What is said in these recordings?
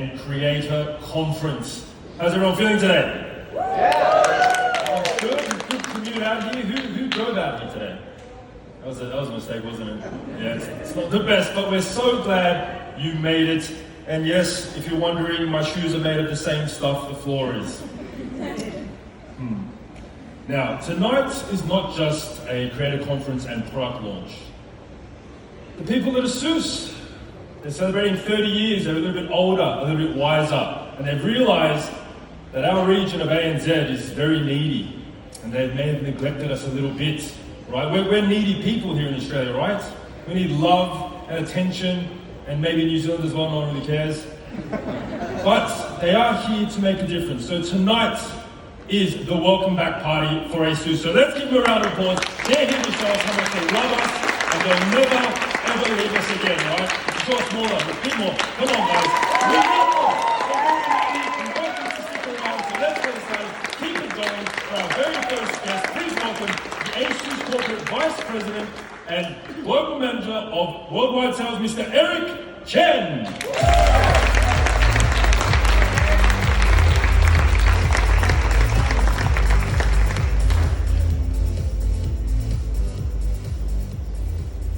and Creator Conference. How's everyone feeling today? Oh, good commute out here. Who drove out here today? That was a mistake, wasn't it? Yeah, it's not the best, but we're so glad you made it. And yes, if you're wondering, my shoes are made of the same stuff the floor is. Now, tonight is not just a creator conference and product launch. The people at ASUS, they're celebrating 30 years, they're a little bit older, a little bit wiser, and they've realized that our region of ANZ is very needy, and they may have neglected us a little bit, right? We're needy people here in Australia, right? We need love and attention, and maybe New Zealand as well, no one really cares. But they are here to make a difference. So tonight is the welcome back party for ASUS. So let's give them a round of applause. They're here to show us how much they love us, and they'll never, ever leave us again, right? It's a smaller, a bit more. Come on, guys. We need more. You're welcome to stick around. So let's get started. Keep it going for our very first guest. Please welcome the ASUS Corporate Vice President and Global Manager of Worldwide Sales, Mr. Eric Chen.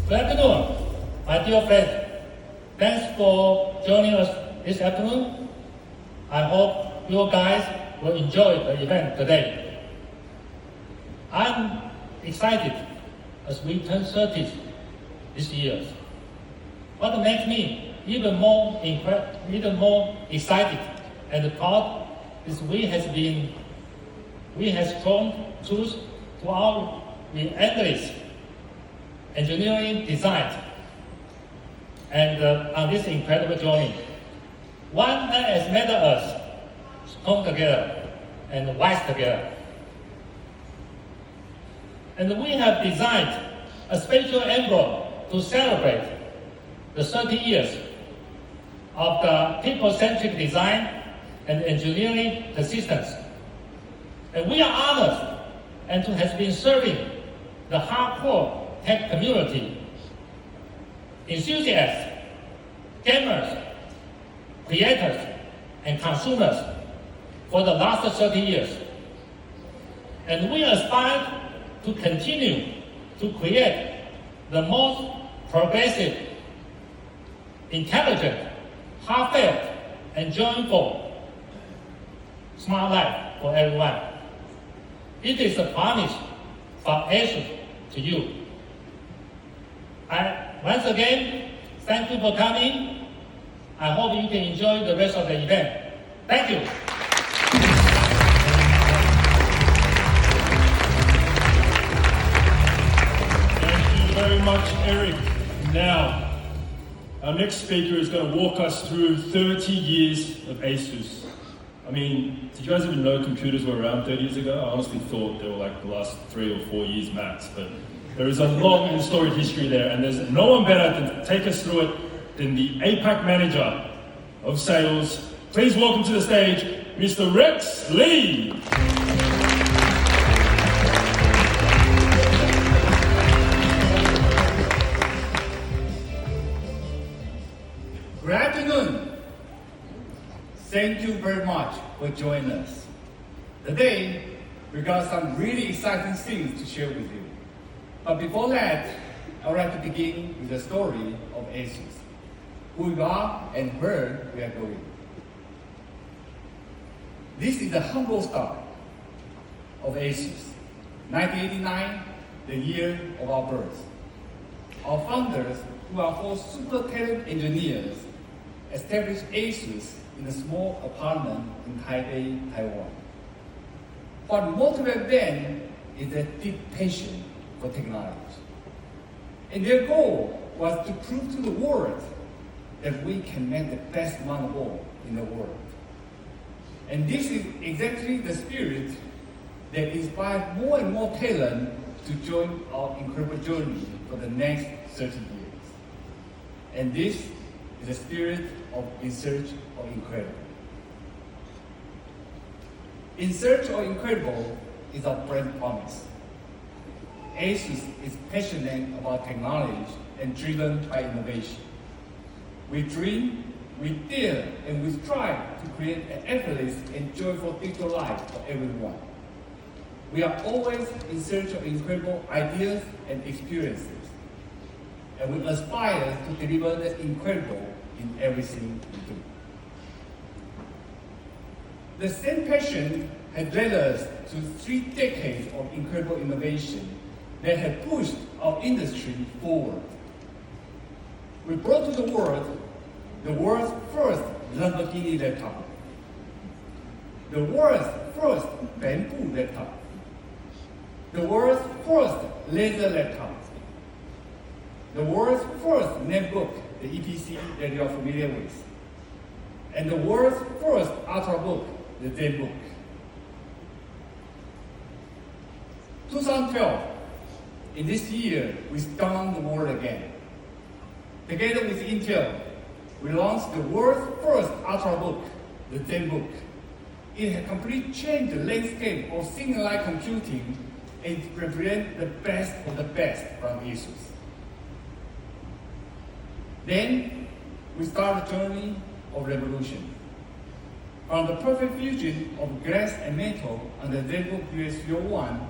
Good afternoon, my dear friends. Thanks for joining us this afternoon. I hope you guys will enjoy the event today. I'm excited as we turn 30 this year. What makes me even more excited and proud is we have shown truth to our endless engineering design and on this incredible journey. One that has made us come together and wise together. And we have designed a special envelope to celebrate the 30 years of the people-centric design and engineering persistence. And we are honored and to have been serving the hardcore tech community, enthusiasts, gamers, creators, and consumers for the last 30 years. And we aspire to continue to create the most progressive, intelligent, heartfelt, and joyful smart life for everyone. It is a promise from ASUS to you. Once again, thank you for coming. I hope you can enjoy the rest of the event. Thank you. Thank you very much, Eric. Now, our next speaker is going to walk us through 30 years of ASUS. I mean, did you guys even know computers were around 30 years ago? I honestly thought they were like the last 3 or 4 years max, but there is a long and storied history there, and there's no one better to take us through it than the APAC Manager of Sales. Please welcome to the stage, Mr. Rex Lee. Good afternoon. Thank you very much for joining us. Today, we got some really exciting things to share with you. But before that, I would like to begin with the story of ASUS, who we are and where we are going. This is the humble start of ASUS. 1989, the year of our birth. Our founders, who are 4 super talented engineers, established ASUS in a small apartment in Taipei, Taiwan. What motivated them is a deep passion for technology. And their goal was to prove to the world that we can make the best motherboard in the world. And this is exactly the spirit that inspired more and more talent to join our incredible journey for the next 30 years. And this is the spirit of In Search of Incredible. In Search of Incredible is our brand promise. ASUS is passionate about technology and driven by innovation. We dream we dare and we strive to create an effortless and joyful digital life for everyone. We are always in search of incredible ideas and experiences, and we aspire to deliver the incredible in everything we do. The same passion has led us to 3 decades of incredible innovation that have pushed our industry forward. We brought to the world's first Lamborghini laptop, the world's first bamboo laptop, the world's first laser laptop, the world's first netbook, the EPC that you are familiar with, and the world's first ultrabook, the ZenBook. 2012, in this year, we stunned the world again. Together with Intel, we launched the world's first ultrabook, the ZenBook. It has completely changed the landscape of single-line computing and represents the best of the best from ASUS. Then, we start a journey of revolution. From the perfect fusion of glass and metal on the ZenBook US301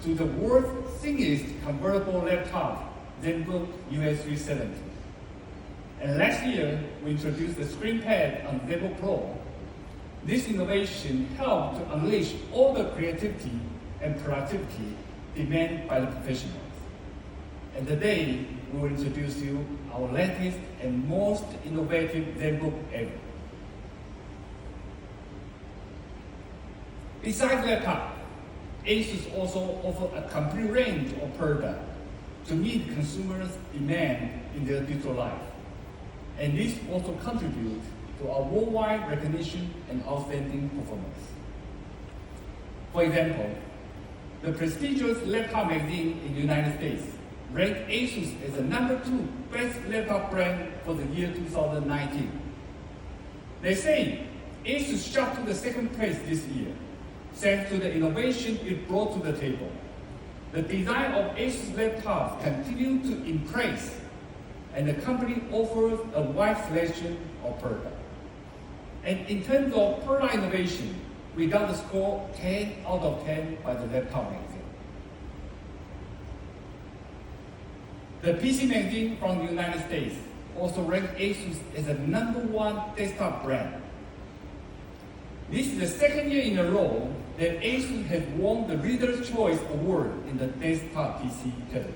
to the world's thinest convertible laptop, ZenBook US370. And last year, we introduced the screen pad on ZenBook Pro. This innovation helped to unleash all the creativity and productivity demanded by the professionals. And today, we will introduce you our latest and most innovative ZenBook ever. Besides laptop, ASUS also offers a complete range of products to meet consumers' demand in their digital life. And this also contributes to our worldwide recognition and outstanding performance. For example, the prestigious laptop magazine in the United States ranked ASUS as the #2 best laptop brand for the year 2019. They say ASUS shot to the second place this year, thanks to the innovation it brought to the table. The design of ASUS laptops continue to impress, and the company offers a wide selection of products. And in terms of product innovation, we got the score 10 out of 10 by the laptop magazine. The PC magazine from the United States also ranked ASUS as the #1 desktop brand. This is the second year in a row that ASUS has won the Reader's Choice Award in the desktop PC category.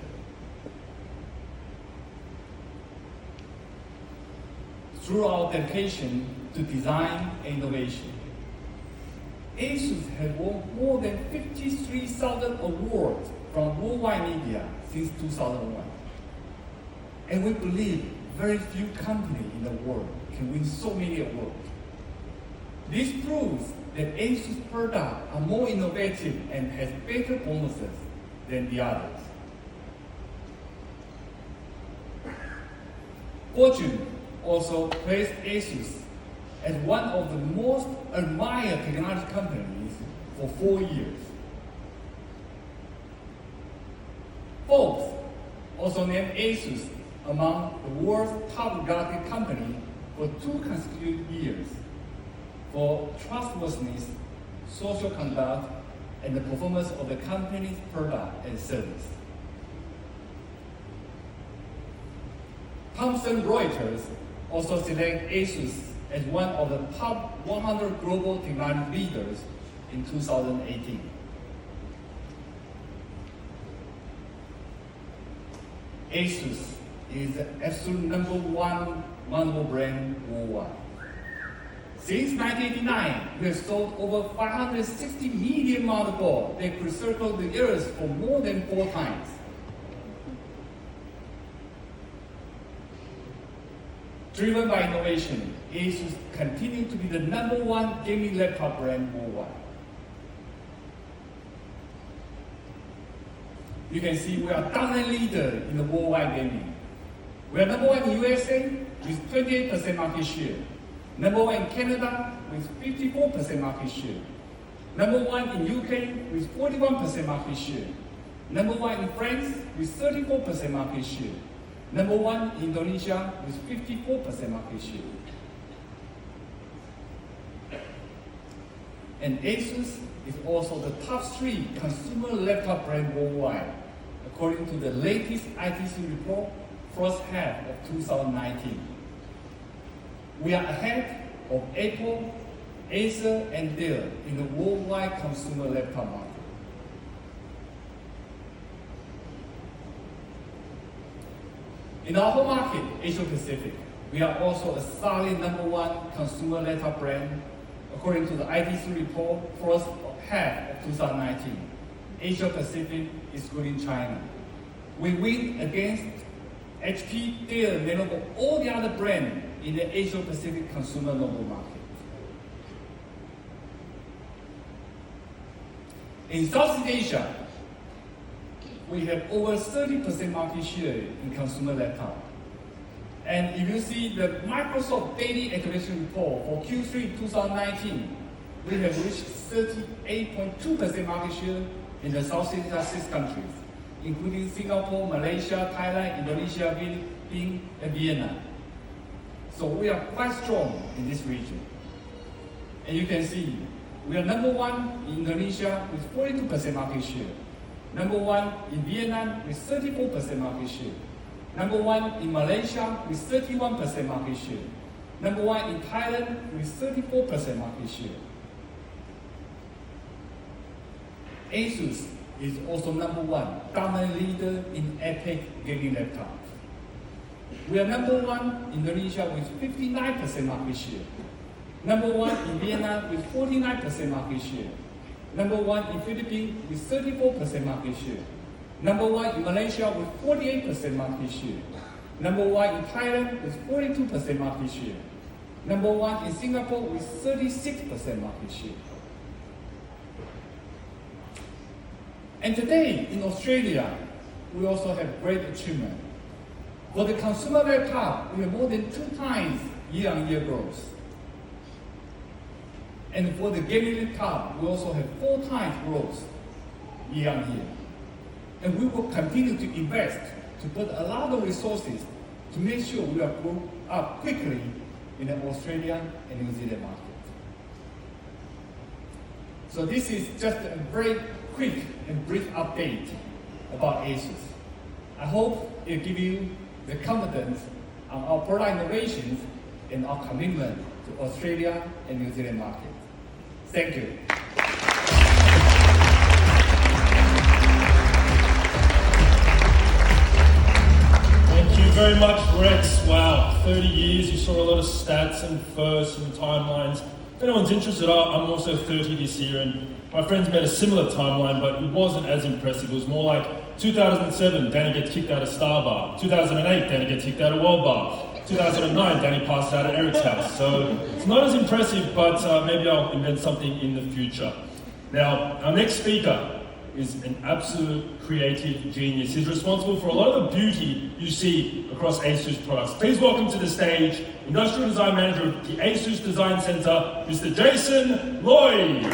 Through our dedication to design and innovation, ASUS has won more than 53,000 awards from worldwide media since 2001. And we believe very few companies in the world can win so many awards. This proves that ASUS products are more innovative and has better bonuses than the others. Fortune also placed ASUS as one of the most admired technology companies for 4 years. Forbes also named ASUS among the world's top regarded company for 2 consecutive years for trustworthiness, social conduct, and the performance of the company's product and service. Thomson Reuters also select ASUS as one of the top 100 global technology leaders in 2018. ASUS is the absolute #1 motherboard brand worldwide. Since 1989, we have sold over 560 million motherboards that could circle the earth for more than 4 times. Driven by innovation, ASUS continues to be the #1 gaming laptop brand worldwide. You can see we are dominant leader in the worldwide gaming. We are #1 in USA with 28% market share, #1 in Canada with 54% market share, #1 in UK with 41% market share, #1 in France with 34% market share, #1 in Indonesia with 54% market share. And ASUS is also the top 3 consumer laptop brand worldwide, according to the latest ITC report, first half of 2019. We are ahead of Apple, Acer, and Dell in the worldwide consumer laptop market. In our home market, Asia Pacific, we are also a solid #1 consumer laptop brand, according to the ITC report, first half of 2019. Asia Pacific, excluding China. We win against HP, Dell, Lenovo, all the other brands in the Asia Pacific consumer notebook market. In Southeast Asia, we have over 30% market share in consumer laptop. And if you see the Microsoft daily activation report for Q3 2019, we have reached 38.2% market share in the Southeast Asia 6 countries, including Singapore, Malaysia, Thailand, Indonesia, Philippines, and Vietnam. So we are quite strong in this region. And you can see, we are #1 in Indonesia with 42% market share, #1 in Vietnam with 34% market share, #1 in Malaysia with 31% market share, #1 in Thailand with 34% market share. ASUS is also #1 dominant leader in APEC gaming laptop. We are #1 in Indonesia with 59% market share, #1 in Vietnam with 49% market share, #1 in Philippines with 34% market share, #1 in Malaysia with 48% market share, #1 in Thailand with 42% market share, #1 in Singapore with 36% market share. And today in Australia, we also have great achievement. For the consumer laptop, we have more than 2 times year-on-year growth. And for the gaming laptop, we also have 4 times growth year-on-year. And we will continue to invest to put a lot of resources to make sure we are growing up quickly in the Australia and New Zealand market. So this is just a very quick and brief update about ASUS. I hope it gives you the confidence on our product innovations and our commitment to Australia and New Zealand market. Thank you. Thank you very much, Rex. Wow, 30 years, you saw a lot of stats and firsts and timelines. If anyone's interested, I'm also 30 this year, and my friends made a similar timeline, but it wasn't as impressive. It was more like 2007, Danny gets kicked out of Starbar. 2008, Danny gets kicked out of World Bar. 2009, Danny passed out at Eric's house. So it's not as impressive, but maybe I'll invent something in the future. Now, our next speaker is an absolute creative genius. He's responsible for a lot of the beauty you see across ASUS products. Please welcome to the stage, Industrial Design Manager of the ASUS Design Center, Mr. Jason Lloyd.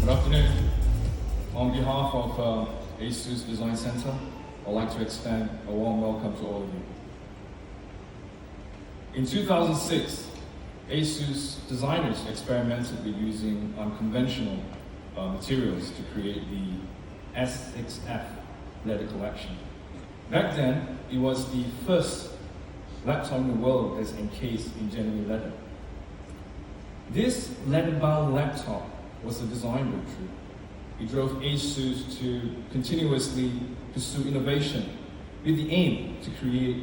Good afternoon. On behalf of ASUS Design Center, I'd like to extend a warm welcome to all of you. In 2006, ASUS designers experimented with using unconventional materials to create the S6F leather collection. Back then, it was the first laptop in the world that's encased in genuine leather. This leather-bound laptop was a design breakthrough. It drove ASUS to continuously pursue innovation with the aim to create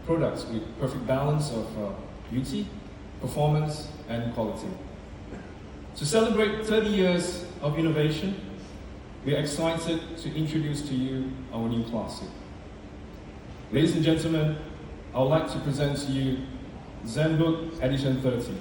products with perfect balance of beauty, performance, and quality. To celebrate 30 years of innovation, we are excited to introduce to you our new classic. Ladies and gentlemen, I would like to present to you ZenBook Edition 30.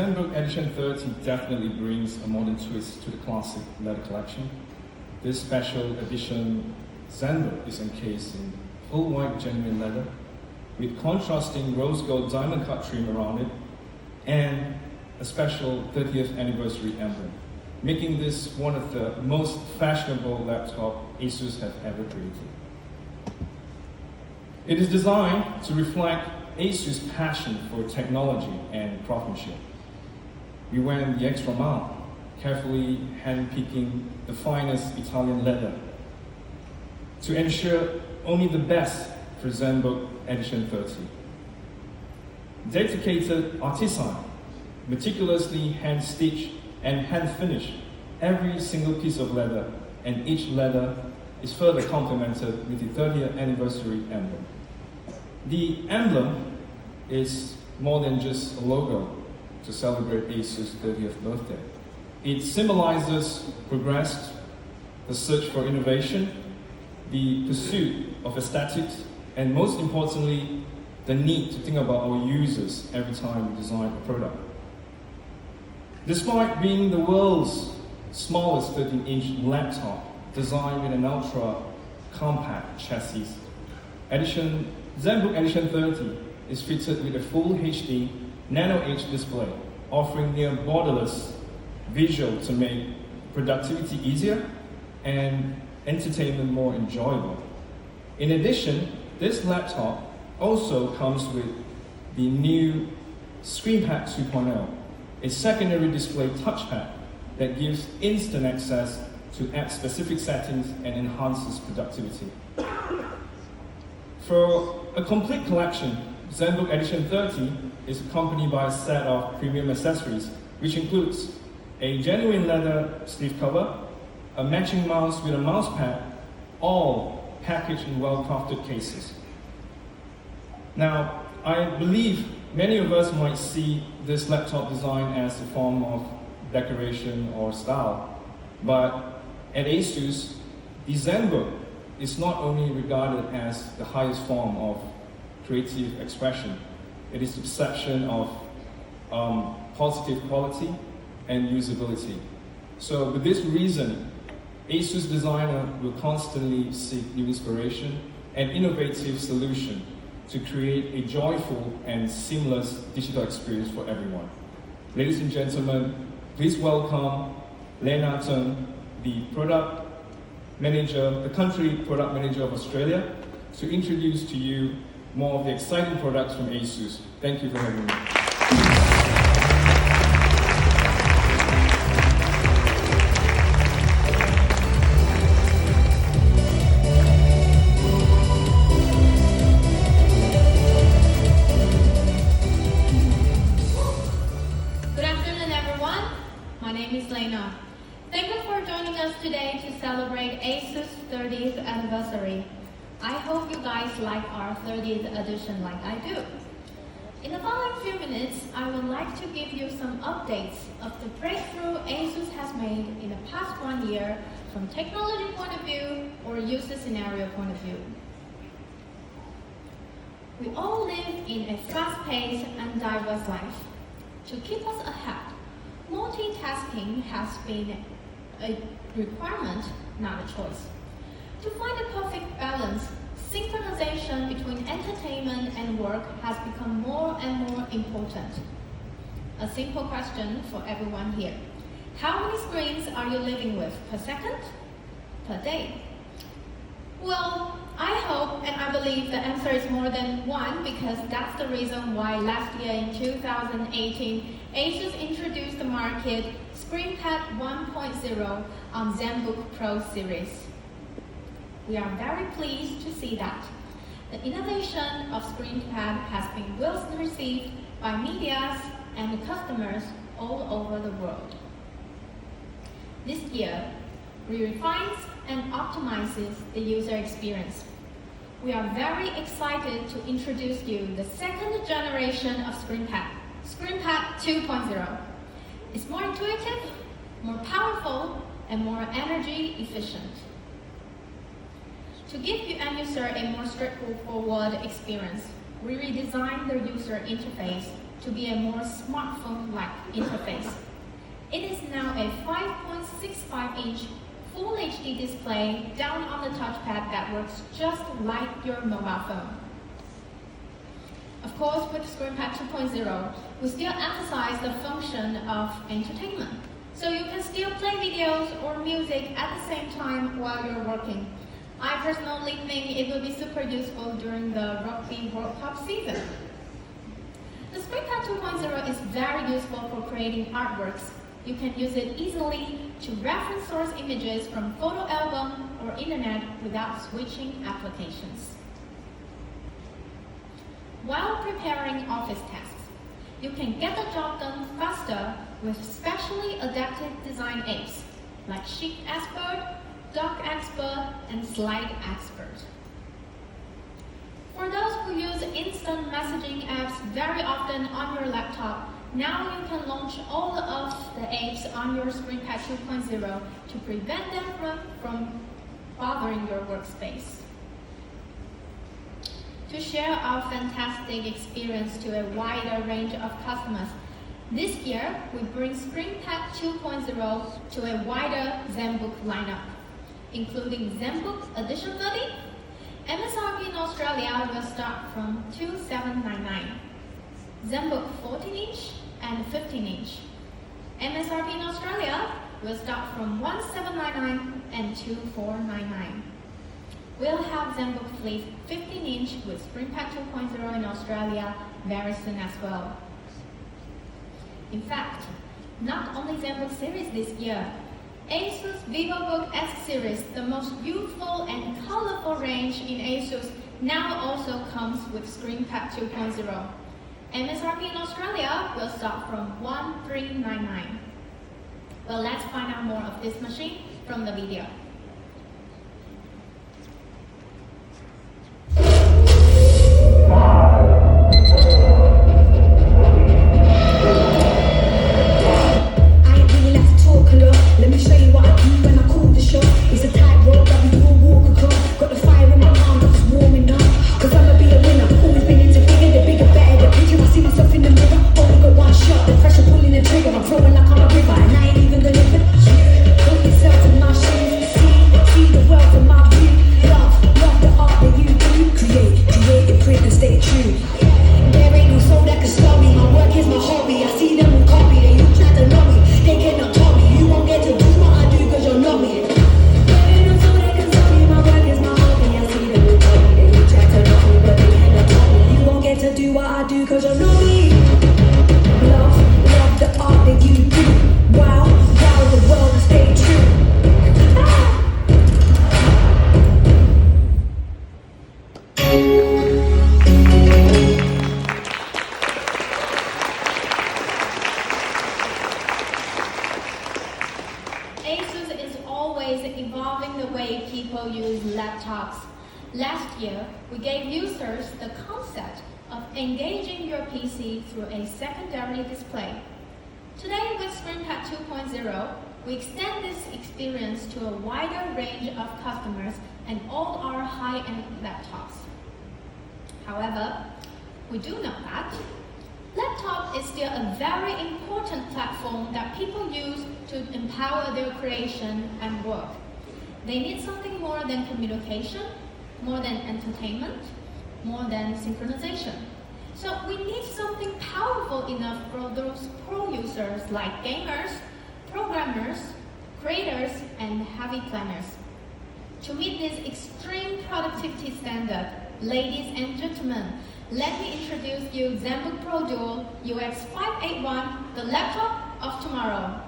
ZenBook Edition 30 definitely brings a modern twist to the classic leather collection. This special edition ZenBook is encased in full white genuine leather with contrasting rose gold diamond cut trim around it and a special 30th anniversary emblem, making this one of the most fashionable laptop ASUS have ever created. It is designed to reflect ASUS' passion for technology and craftsmanship. We went the extra mile, carefully handpicking the finest Italian leather to ensure only the best for ZenBook Edition 30. Dedicated artisan, meticulously hand-stitched and hand-finished every single piece of leather, and each leather is further complemented with the 30th anniversary emblem. The emblem is more than just a logo to celebrate ASUS' 30th birthday. It symbolizes progress, the search for innovation, the pursuit of aesthetics, and most importantly, the need to think about our users every time we design a product. Despite being the world's smallest 13-inch laptop designed with an ultra-compact chassis, ZenBook Edition 30 is fitted with a full HD nano-edge display, offering near borderless visual to make productivity easier and entertainment more enjoyable. In addition, this laptop also comes with the new ScreenPad 2.0, a secondary display touchpad that gives instant access to app-specific settings and enhances productivity. For a complete collection, ZenBook Edition 30 is accompanied by a set of premium accessories, which includes a genuine leather sleeve cover, a matching mouse with a mouse pad, all packaged in well-crafted cases. Now, I believe many of us might see this laptop design as a form of decoration or style, but at ASUS, the ZenBook is not only regarded as the highest form of creative expression, it is the perception of positive quality and usability. So with this reason, ASUS designer will constantly seek new inspiration and innovative solution to create a joyful and seamless digital experience for everyone. Ladies and gentlemen, please welcome Lena Tung, the country product manager of Australia, to introduce to you more of the exciting products from ASUS. Thank you for having me. Good afternoon, everyone. My name is Lena. Thank you for joining us today to celebrate ASUS 30th anniversary. I hope you guys like our 30th edition like I do. In the following few minutes, I would like to give you some updates of the breakthrough ASUS has made in the past 1 year from technology point of view or user scenario point of view. We all live in a fast-paced and diverse life. To keep us ahead, multitasking has been a requirement, not a choice. To find a perfect balance, synchronization between entertainment and work has become more and more important. A simple question for everyone here. How many screens are you living with per second? Per day? Well, I hope and I believe the answer is more than one, because that's the reason why last year in 2018, ASUS introduced the market ScreenPad 1.0 on ZenBook Pro series. We are very pleased to see that the innovation of ScreenPad has been well received by media and customers all over the world. This year, we refine and optimizes the user experience. We are very excited to introduce you the second generation of ScreenPad, ScreenPad 2.0. It's more intuitive, more powerful, and more energy efficient. To give you end user a more straightforward experience, we redesigned the user interface to be a more smartphone-like interface. It is now a 5.65-inch Full HD display down on the touchpad that works just like your mobile phone. Of course, with ScreenPad 2.0, we still emphasize the function of entertainment. So you can still play videos or music at the same time while you're working. I personally think it will be super useful during the Rugby World Cup season. The ScreenPad 2.0 is very useful for creating artworks. You can use it easily to reference source images from photo album or internet without switching applications. While preparing office tasks, you can get the job done faster with specially adapted design apps like Sheet Expert, Doc Expert, and Slide Expert. For those who use instant messaging apps very often on your laptop, now you can launch all of the apps on your ScreenPad 2.0 to prevent them from bothering your workspace. To share our fantastic experience to a wider range of customers, this year we bring ScreenPad 2.0 to a wider ZenBook lineup, including ZenBook Edition 30. MSRP in Australia will start from $2,799. ZenBook 14-inch and 15-inch. MSRP in Australia will start from $1,799 and $2,499. We'll have ZenBook Flip 15-inch with ScreenPad 2.0 in Australia very soon as well. In fact, not only ZenBook series this year, ASUS VivoBook X series, the most beautiful and colorful range in ASUS, now also comes with ScreenPad 2.0. MSRP in Australia will start from $1,399. Well, let's find out more of this machine from the video. Let me show you what I do when I call the shot. It's a tightrope that we all walk across. Got the fire in my arm, just warming up. Cause I'ma be a winner, always been into bigger, the bigger, better, the picture. I see myself in the mirror, only got one shot. The pressure pulling the trigger, I'm throwing like I'm a river, and I ain't even gonna live. Put yourself in my shoes, see the world from my view. Love the art that you do. Create your print and stay true. There ain't no soul that can stop me. My work is my hobby. I see them all copy, they all try to know me. They cannot top me. You won't get to do what I do cause you're not me. There ain't no soul that can stop me. My work is my hobby. I see them all copy, they all try to know me, but they cannot top me. You won't get to do what I do cause you're not me. Love the art that you do. Wow, the world and stay true. ASUS is always evolving the way people use laptops. Last year, we gave users the concept of engaging your PC through a secondary display. Today, with ScreenPad 2.0, we extend this experience to a wider range of customers and all our high-end laptops. However, we do know that laptop is still a very important platform that people use to empower their creation and work. They need something more than communication, more than entertainment, more than synchronization. So we need something powerful enough for those pro users like gamers, programmers, creators, and heavy planners. To meet this extreme productivity standard, ladies and gentlemen, let me introduce you ZenBook Pro Duo UX 581, the laptop of tomorrow.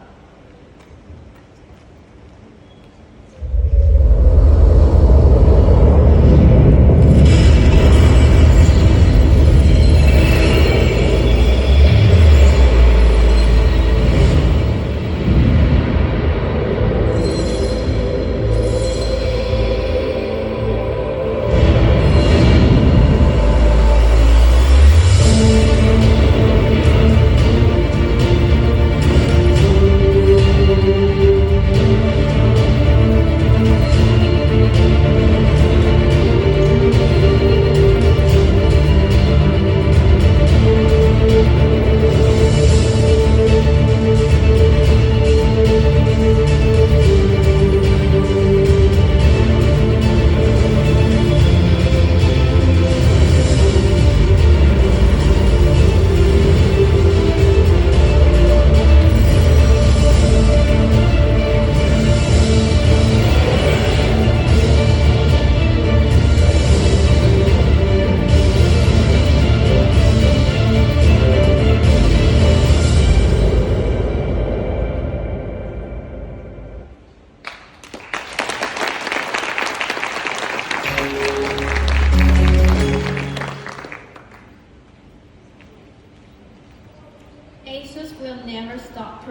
ASUS will never stop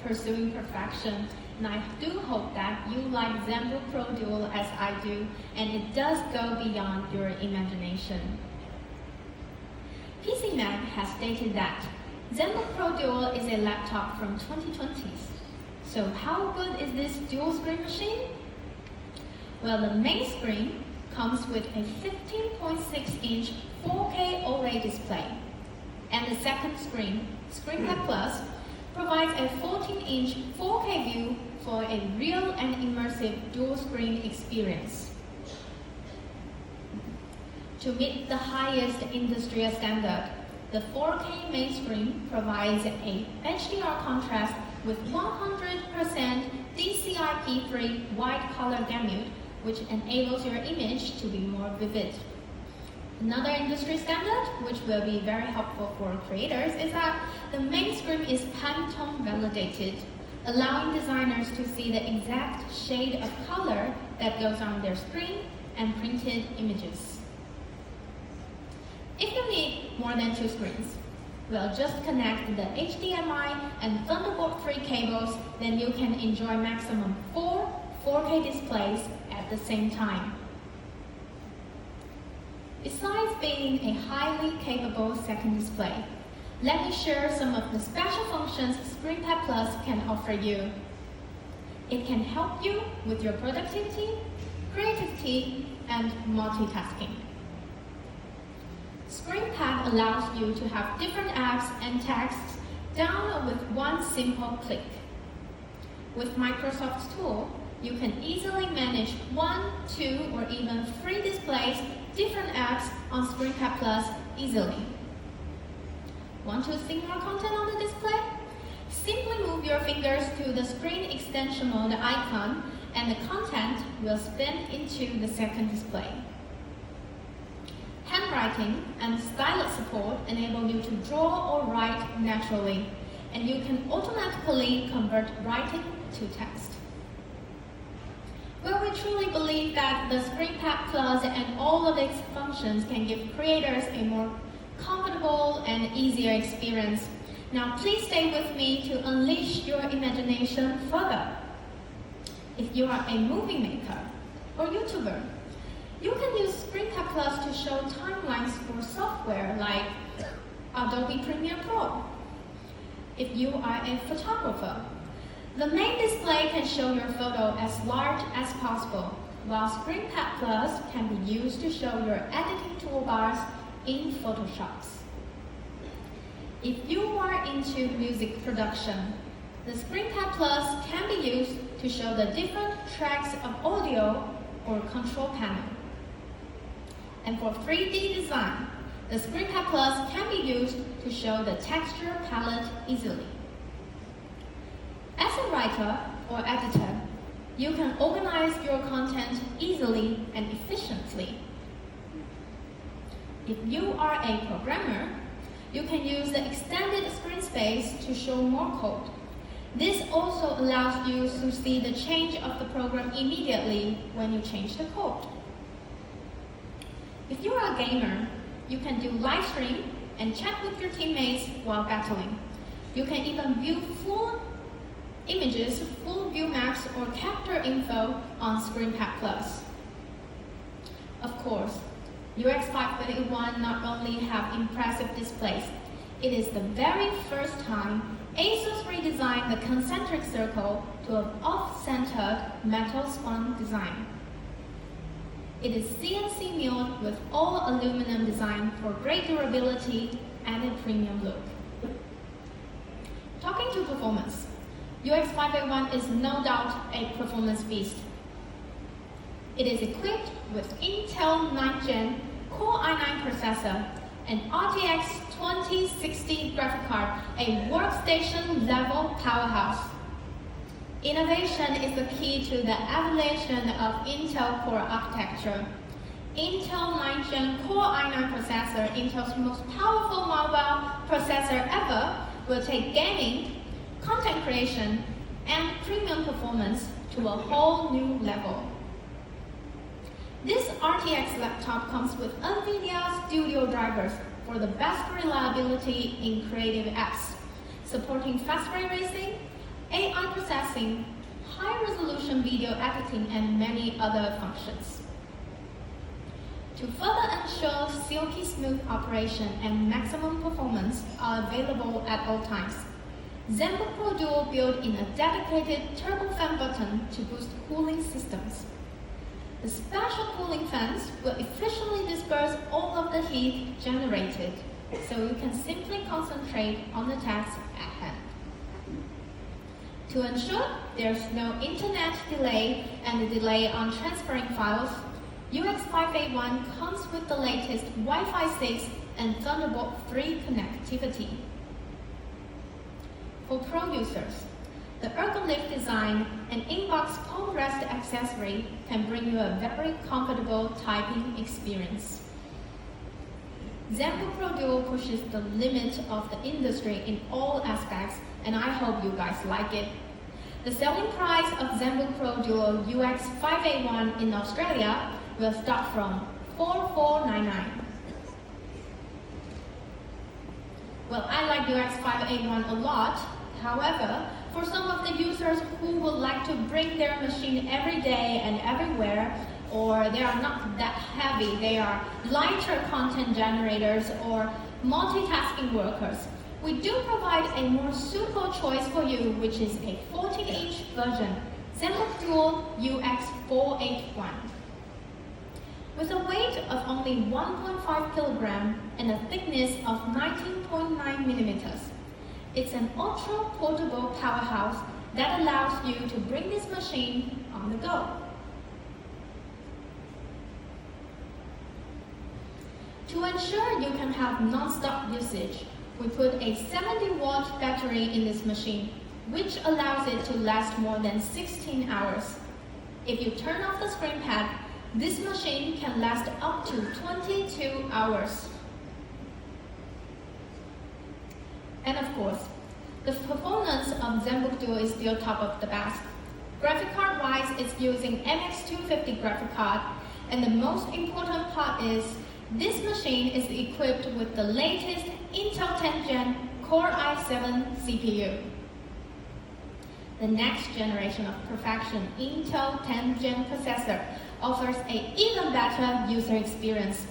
pursuing perfection, and I do hope that you like Zenbook Pro Dual as I do, and it does go beyond your imagination. PC Mag has stated that Zenbook Pro Dual is a laptop from 2020s. So how good is this dual screen machine? Well, the main screen comes with a 15.6-inch 4K OLED display, and the second screen, ScreenPad Plus, provides a 14-inch 4K view for a real and immersive dual-screen experience. To meet the highest industry standard, the 4K main screen provides a HDR contrast with 100% DCI-P3 white color gamut, which enables your image to be more vivid. Another industry standard, which will be very helpful for creators, is that the main screen is Pantone validated, allowing designers to see the exact shade of color that goes on their screen and printed images. If you need more than 2 screens, well, just connect the HDMI and Thunderbolt 3 cables, then you can enjoy maximum 4 4K displays at the same time. Besides being a highly capable second display, let me share some of the special functions ScreenPad Plus can offer you. It can help you with your productivity, creativity, and multitasking. ScreenPad allows you to have different apps and texts down with one simple click. With Microsoft's tool, you can easily manage 1, 2, or even 3 displays, different apps on ScreenPad Plus easily. Want to see more content on the display? Simply move your fingers to the screen extension mode icon and the content will spin into the second display. Handwriting and stylus support enable you to draw or write naturally, and you can automatically convert writing to text. Well, we truly believe that the ScreenPad Plus and all of its functions can give creators a more comfortable and easier experience. Now, please stay with me to unleash your imagination further. If you are a movie maker or YouTuber, you can use ScreenPad Plus to show timelines for software like Adobe Premiere Pro. If you are a photographer, the main display can show your photo as large as possible, while ScreenPad Plus can be used to show your editing toolbars in Photoshop. If you are into music production, the ScreenPad Plus can be used to show the different tracks of audio or control panel. And for 3D design, the ScreenPad Plus can be used to show the texture palette easily. As a writer or editor, you can organize your content easily and efficiently. If you are a programmer, you can use the extended screen space to show more code. This also allows you to see the change of the program immediately when you change the code. If you are a gamer, you can do live stream and chat with your teammates while battling. You can even view full images, full view maps, or character info on ScreenPad Plus. Of course, UX 531 not only have impressive displays, it is the very first time ASUS redesigned the concentric circle to an off-centered metal spun design. It is CNC milled with all aluminum design for great durability and a premium look. Talking to performance, UX 581 is no doubt a performance beast. It is equipped with Intel 9th Gen Core i9 processor and RTX 2060 graphic card, a workstation-level powerhouse. Innovation is the key to the evolution of Intel Core architecture. Intel 9th Gen Core i9 processor, Intel's most powerful mobile processor ever, will take gaming, content creation, and premium performance to a whole new level. This RTX laptop comes with NVIDIA Studio drivers for the best reliability in creative apps, supporting fast ray tracing, AI processing, high-resolution video editing, and many other functions. To further ensure silky smooth operation and maximum performance are available at all times, ZenBook Pro Duo built in a dedicated turbofan button to boost cooling systems. The special cooling fans will efficiently disperse all of the heat generated, so you can simply concentrate on the task at hand. To ensure there's no internet delay and a delay on transferring files, UX581 comes with the latest Wi-Fi 6 and Thunderbolt 3 connectivity. For pro users, the ergonomic design and inbox palm rest accessory can bring you a very comfortable typing experience. ZenBook Pro Duo pushes the limit of the industry in all aspects, and I hope you guys like it. The selling price of ZenBook Pro Duo UX581 in Australia will start from $4,499. Well, I like UX581 a lot. However, for some of the users who would like to bring their machine every day and everywhere, or they are not that heavy, they are lighter content generators or multitasking workers, we do provide a more suitable choice for you, which is a 14-inch version, ZenBook Duo UX481. With a weight of only 1.5 kilogram and a thickness of 19.9 millimeters, it's an ultra-portable powerhouse that allows you to bring this machine on the go. To ensure you can have non-stop usage, we put a 70-watt battery in this machine, which allows it to last more than 16 hours. If you turn off the screen pad, this machine can last up to 22 hours. And of course, the performance of ZenBook Duo is still top of the best. Graphic card wise, it's using MX250 graphic card, and the most important part is this machine is equipped with the latest Intel 10th Gen Core i7 CPU. The next generation of perfection Intel 10th Gen processor offers an even better user experience.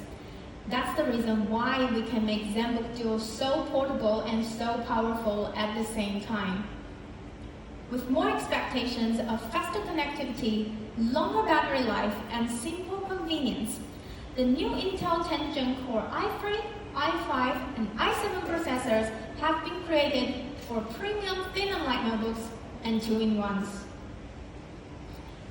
That's the reason why we can make ZenBook Duo so portable and so powerful at the same time. With more expectations of faster connectivity, longer battery life, and simple convenience, the new Intel 10th Gen Core i3, i5, and i7 processors have been created for premium thin and light notebooks and two-in-ones.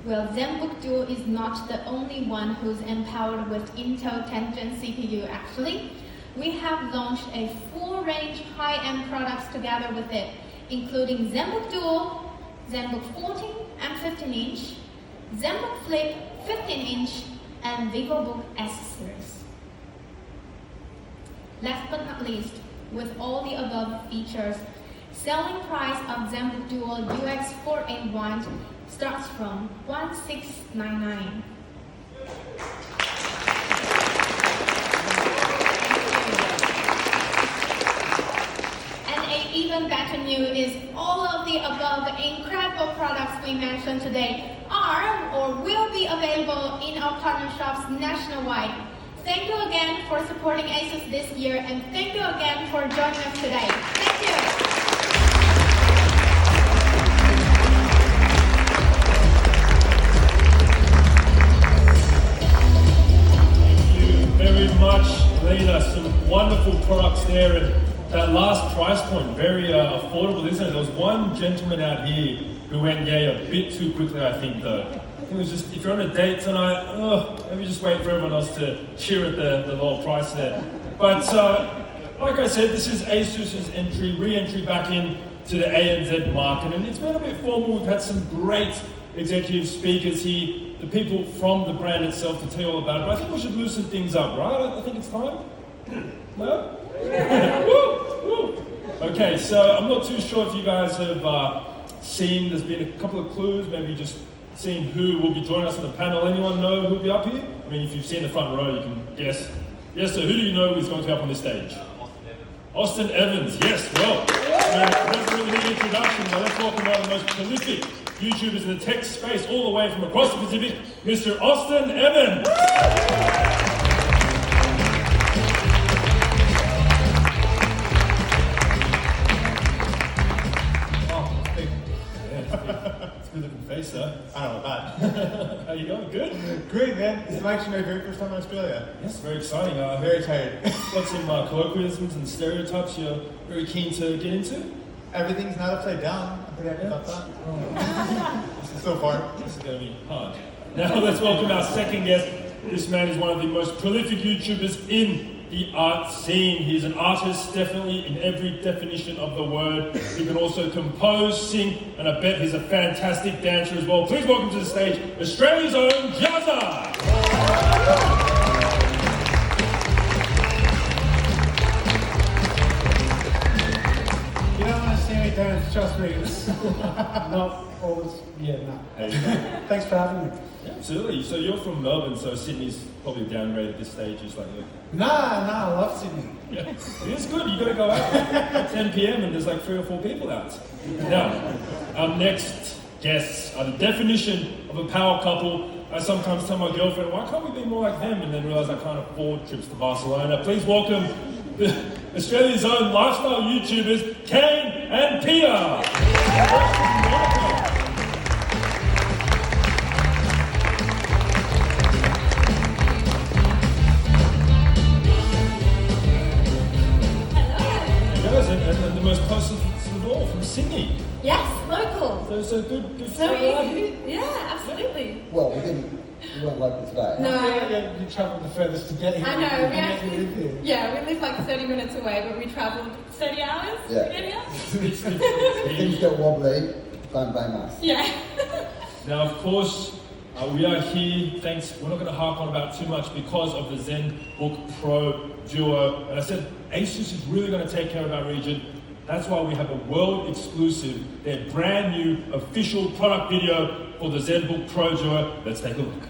Well, ZenBook Duo is not the only one who's empowered with Intel 10th Gen CPU actually. We have launched a full range high-end products together with it, including ZenBook Duo, ZenBook 14 and 15-inch, ZenBook Flip 15-inch, and VivoBook S series. Last but not least, with all the above features, selling price of ZenBook Duo UX481 starts from $1,699. And an even better news is all of the above incredible products we mentioned today are or will be available in our partner shops nationwide. Thank you again for supporting ASUS this year, and thank you again for joining us today. Thank you. Very much, Lena. Some wonderful products there, and that last price point, very affordable, isn't it? There was one gentleman out here who went yay a bit too quickly, I think, though. I think it was just, if you're on a date tonight, maybe just wait for everyone else to cheer at the lower price there. But like I said, this is ASUS's re-entry back into the ANZ market, and it's been a bit formal. We've had some great executive speakers here, the people from the brand itself to tell you all about it, but I think we should loosen things up, right? I think it's time. No? Woo! Woo! Okay, so I'm not too sure if you guys have seen, there's been a couple of clues, maybe just seeing who will be joining us on the panel. Anyone know who'll be up here? I mean, if you've seen the front row, you can guess. Yes, sir. Who do you know is going to be up on this stage? Austin Evans. Yes, well, doesn't really need introduction, but let's welcome one of the most prolific YouTubers in the tech space, all the way from across the Pacific, Mr. Austin Evans. Good looking face, sir. I don't know about that. How you going? Good? Great, man. This is actually my very first time in Australia. Yes, very exciting. I'm very tired. Got some colloquialisms and stereotypes you're very keen to get into? Everything's not upside down. I'm pretty happy about that. So far. This is going to be hard. Now let's welcome our second guest. This man is one of the most prolific YouTubers in the art scene. He's an artist, definitely in every definition of the word. He can also compose, sing, and I bet he's a fantastic dancer as well. Please welcome to the stage, Australia's own Jazza! You don't want to see me dance, trust me. It's not always, no. Thanks for having me. Yeah, absolutely. So you're from Melbourne, so Sydney's probably downgraded at this stage. It's like, Nah, I love Sydney. yeah, it is good. You got to go out at 10 p.m. and there's like 3 or 4 people out. Now, our next guests are the definition of a power couple. I sometimes tell my girlfriend, why can't we be more like them? And then realize I can't afford trips to Barcelona. Please welcome Australia's own lifestyle YouTubers, Kane and Peter. And the most closest of all from Sydney. Yes, local. So good So for you, yeah, absolutely. Well, we weren't local today. No, You travelled the furthest to get here. I know. We You actually, live here. yeah, we live like 30 minutes away, but we travelled 30 hours Yeah. to get here. If things get wobbly, don't blame us. Yeah. Now, of course, we are here, thanks, we're not going to harp on about too much because of the ZenBook Pro Duo. And I said, ASUS is really going to take care of our region. That's why we have a world exclusive, their brand new official product video for the ZenBook Pro Duo. Let's take a look.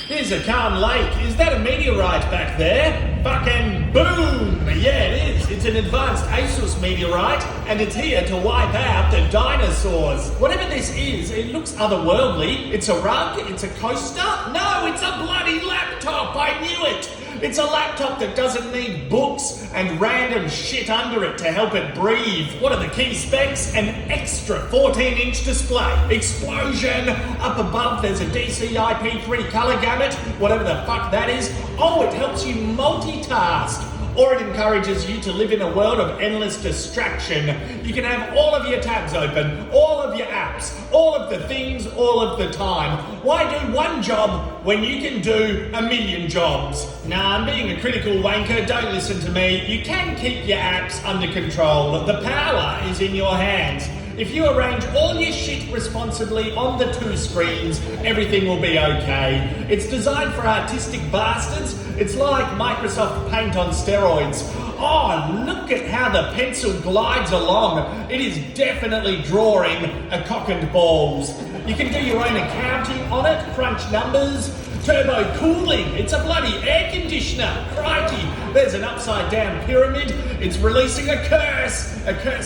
Here's a calm lake. Is that a meteorite back there? Fucking boom! Yeah, it is. It's an advanced ASUS meteorite, and it's here to wipe out the dinosaurs. Whatever this is, it looks otherworldly. It's a rug? It's a coaster? No, it's a bloody laptop! I knew it! It's a laptop that doesn't need books and random shit under it to help it breathe. What are the key specs? An extra 14-inch display. Explosion! Up above there's a DCI-P3 color gamut, whatever the fuck that is. Oh, it helps you multitask. Or it encourages you to live in a world of endless distraction. You can have all of your tabs open, all of your apps, all of the things, all of the time. Why do one job when you can do a million jobs? Nah, I'm being a critical wanker, don't listen to me. You can keep your apps under control. The power is in your hands. If you arrange all your shit responsibly on the 2 screens, everything will be okay. It's designed for artistic bastards. It's like Microsoft Paint on steroids. Oh, look at how the pencil glides along. It is definitely drawing a cock and balls. You can do your own accounting on it, crunch numbers. Turbo cooling, it's a bloody air conditioner. Crikey, there's an upside down pyramid. It's releasing a curse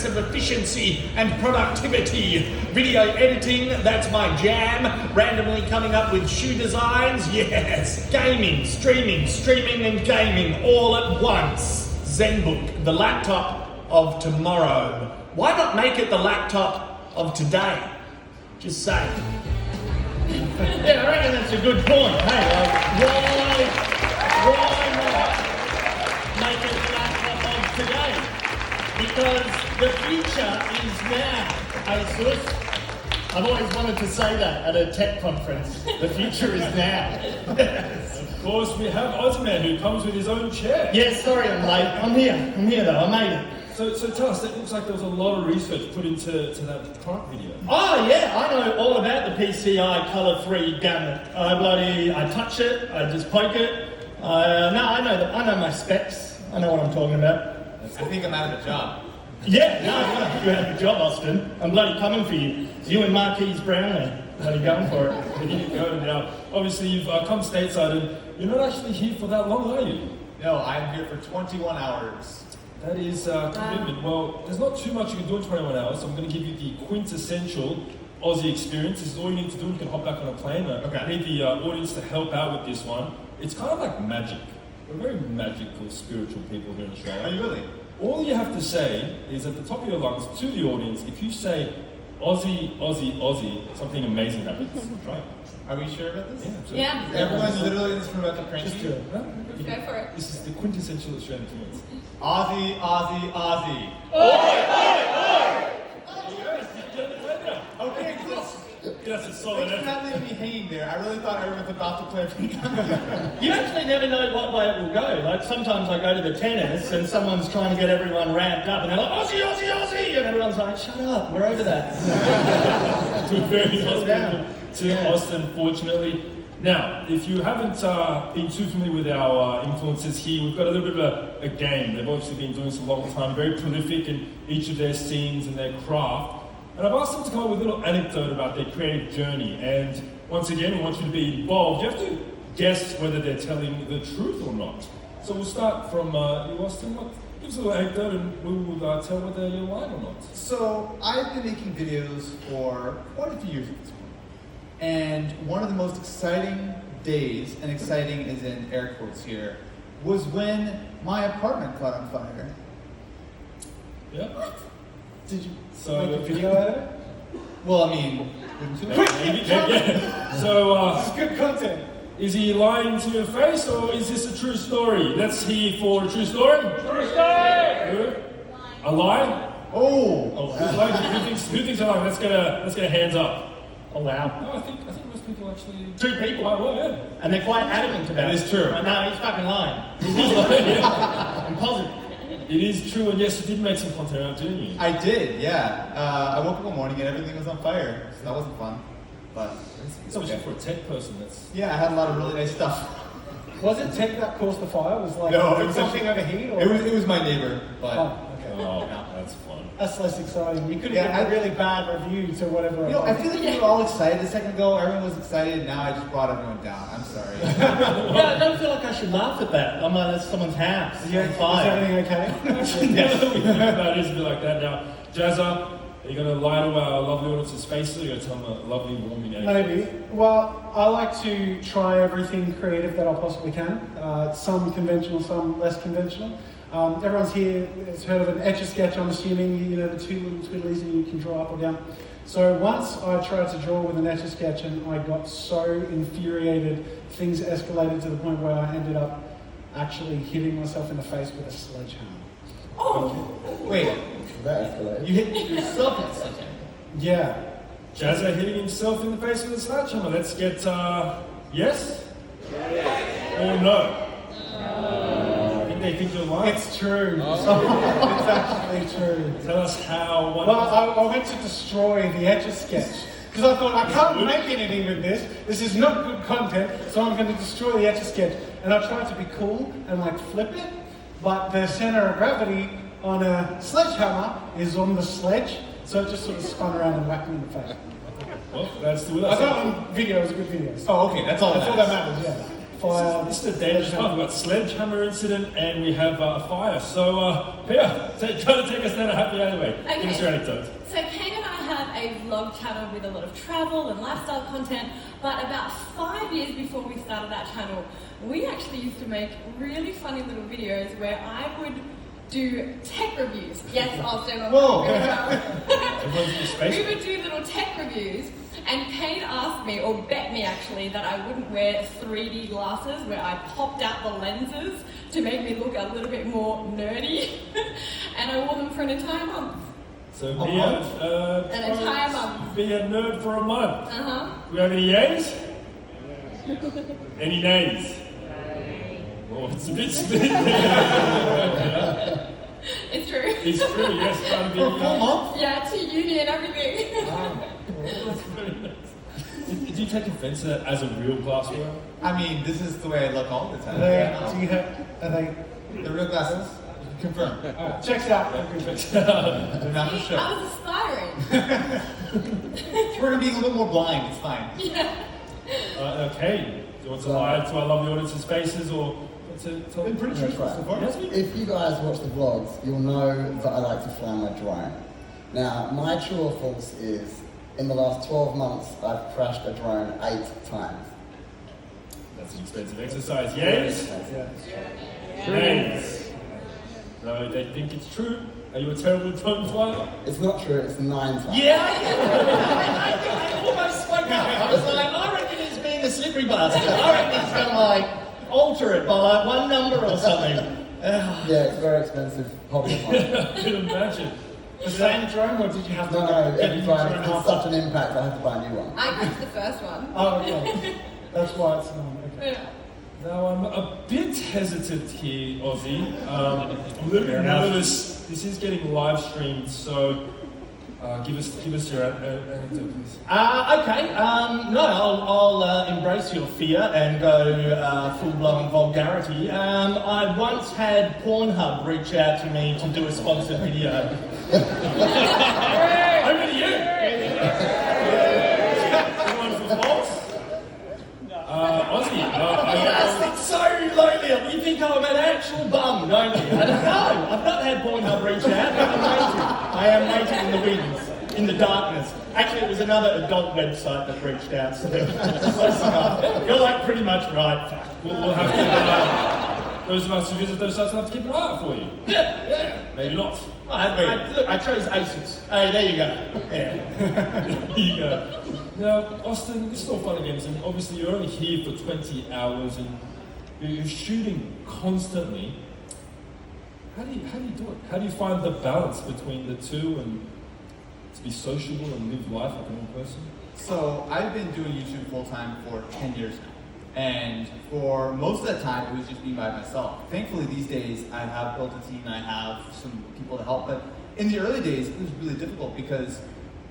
of efficiency and productivity. Video editing, that's my jam. Randomly coming up with shoe designs, yes. Gaming, streaming and gaming all at once. ZenBook, the laptop of tomorrow. Why not make it the laptop of today? Just saying. Yeah, I reckon that's a good point. Hey, why not make it the laptop of today? Because the future is now, ASUS. I've always wanted to say that at a tech conference. The future is now. Of course, we have Ozman, who comes with his own chair. Yeah, sorry I'm late. I'm here though, I made it. So tell us, it looks like there was a lot of research put into that product video. Oh yeah, I know all about the PCI Color 3 gamut. I touch it, I just poke it. I know my specs. I know what I'm talking about. I think I'm out of a job. Yeah, no, you have a job, Austin. I'm bloody coming for you. It's you and Marquise Brownlee. Are you going for it? Here you go now. Obviously, you've come stateside and you're not actually here for that long, are you? No, I'm here for 21 hours. That is commitment. Well, there's not too much you can do in 21 hours, so I'm going to give you the quintessential Aussie experience. This is all you need to do. You can hop back on a plane. Okay. I need the audience to help out with this one. It's kind of like magic. We're very magical, spiritual people here in Australia. Are you really? All you have to say is at the top of your lungs to the audience, if you say Aussie, Aussie, Aussie, something amazing happens. Right? Are we sure about this? Yeah. Absolutely. Yeah. Everyone's literally in this room about to cranky. Just do it. Huh? Go for it. This is the quintessential Australian experience. Aussie, Aussie, Aussie. Okay, cool. That's a solid Thanks for effort. not leaving me hanging there. I really thought everyone's about to play for You actually never know what way it will go. Like sometimes I go to the tennis and someone's trying to get everyone ramped up and they're like, Aussie, Aussie, Aussie! And everyone's like, shut up, we're over that. To a very hospitable down. to Yeah. Austin, fortunately. Now, if you haven't been too familiar with our influencers here, we've got a little bit of a game. They've obviously been doing this a long time, very prolific in each of their scenes and their craft. And I've asked them to come up with a little anecdote about their creative journey. And once again, we want you to be involved. You have to guess whether they're telling the truth or not. So we'll start from you, Austin. Give us a little anecdote and we will tell whether you're lying or not. So, I've been making videos for quite a few years at this point. And one of the most exciting days, and exciting is in air quotes here, was when my apartment caught on fire. Yeah? Did you So- make a video out of it? Well, I mean, wouldn't you? Yeah. So, It's good content. is he lying to your face or is this a true story? Let's hear for a true story. True story! Good. A lie? Oh! Who thinks a lie? Let's get a hands up. Oh wow. No, I think most people actually. Two people. Well, yeah. And they're quite adamant about it. It is true. No, he's fucking lying. He's not lying. I'm positive. It is true, and yes, you did make some content out, didn't you? I did, yeah. I woke up one morning and everything was on fire, so that wasn't fun. But it's Especially okay. for a tech person, that's. Yeah, I had a lot of really nice stuff. Was it tech that caused the fire? Was like No, did it was something overheat? Or? It was my neighbor, but Oh, okay. Oh, that's fun. That's less exciting. You could have Yeah, given a really bad review to whatever. you know, I feel like we were all excited a second ago. Everyone was excited, and now I just brought everyone down. I'm sorry. Yeah, I don't feel like I should laugh at that. I'm like, that's someone's house. Yeah, on is fire. everything okay? That is a bit like that now. Jazza, are you going to lie to our lovely audience's faces or are you going to tell them a lovely, warming name? Maybe. Well, I like to try everything creative that I possibly can. Some conventional, some less conventional. Everyone's here has heard of an Etch-a-Sketch, I'm assuming, you know, the two little twiddlies and you can draw up or down. So once I tried to draw with an Etch-a-Sketch and I got so infuriated, things escalated to the point where I ended up actually hitting myself in the face with a sledgehammer. Wait, That escalated. you hit yourself at something. Yeah. Jazza hitting himself in the face with a sledgehammer. Let's get, yes? Or no? I think they think you're lying. It's true. It's actually true. Tell us how one. Well, I went to destroy the Etch-a-Sketch because I thought I can't make anything with this. This is not good content, so I'm going to destroy the Etch-a-Sketch. And I tried to be cool and like flip it, but the center of gravity on a sledgehammer is on the sledge, so it just sort of spun around and whacked me in the face. Well, that's the I got it on video. It was a good video. Oh, okay, that's all That's all that that matters. matters. Yeah. Fire. This is a dangerous part. We've got sledgehammer incident and we have a fire. So, Pia, try to take us down a happy alleyway. Give us your anecdote. So Kate and I have a vlog channel with a lot of travel and lifestyle content, but about 5 years before we started that channel, we actually used to make really funny little videos where I would do tech reviews. Yes, I was doing all Whoa. Everyone's in your space. We would do little tech reviews, and Kate asked me, or bet me actually, that I wouldn't wear 3D glasses where I popped out the lenses to make me look a little bit more nerdy. And I wore them for an entire month. So, A Pia, month? An entire month. be a nerd for a month. Uh-huh. Do we have any yays? Any nays? Oh, it's a bit split. It's true. It's true, yes. Trying to be, For a full month? Yeah, to uni and everything. That's very nice. Did you take offense to that as a real glass wearer? I mean, this is the way I look all the time. Are they The real glasses? Confirm. checks out? They're not for I show. was aspiring. We're being a little more blind, it's fine. Yeah. Okay. Do you want to lie to our lovely audience's faces or to tell them pretty That's truthful right. so far? Yes, we- If you guys watch the vlogs, you'll know that I like to fly my drone. Now, my true or false is, in the last 12 months, I've crashed a drone 8 times. That's an expensive exercise. Yes? Yes. No, they think it's true. Are you a terrible drone flyer? It's not true, it's 9 times. Yeah, I almost spoke up. I was like, I reckon he's being a slippery bastard. I reckon he's gonna like alter it by like one number or something. Yeah, it's a very expensive hobby of mine. I can imagine. The same drone, or did you have to No, get every a new time drone it's after? such an impact, I have to buy a new one. I crashed the first one. Oh, okay. That's why it's not. Okay. Yeah. Now, I'm a bit hesitant here, Ozzy. I'm a little bit nervous. This is getting live streamed, so give us your anecdote, please. Okay. No, I'll embrace your fear and go full-blown vulgarity. I once had Pornhub reach out to me to do a sponsored video. Over to you! Anyone for false? Ozzy, It's so lonely. You think I'm an actual bum, don't you? I don't know. I've not had Pornhub reach out. I am waiting in the wings, in the darkness. Actually, it was another adult website that reached out. So close enough. You're like pretty much right. Fuck. we'll have to those of us who visit those sites will have to keep an eye out for you. Yeah. Maybe not. Look, I chose ASUS. Hey, there you go. Yeah. There you go. Now, Austin, this is all fun and games, and obviously you're only here for 20 hours and you're shooting constantly. How do you do it? How do you find the balance between the two and to be sociable and live life like a normal person? So I've been doing YouTube full time for 10 years now. And for most of that time, it was just me by myself. Thankfully, these days, I have built a team and I have some people to help. But in the early days, it was really difficult because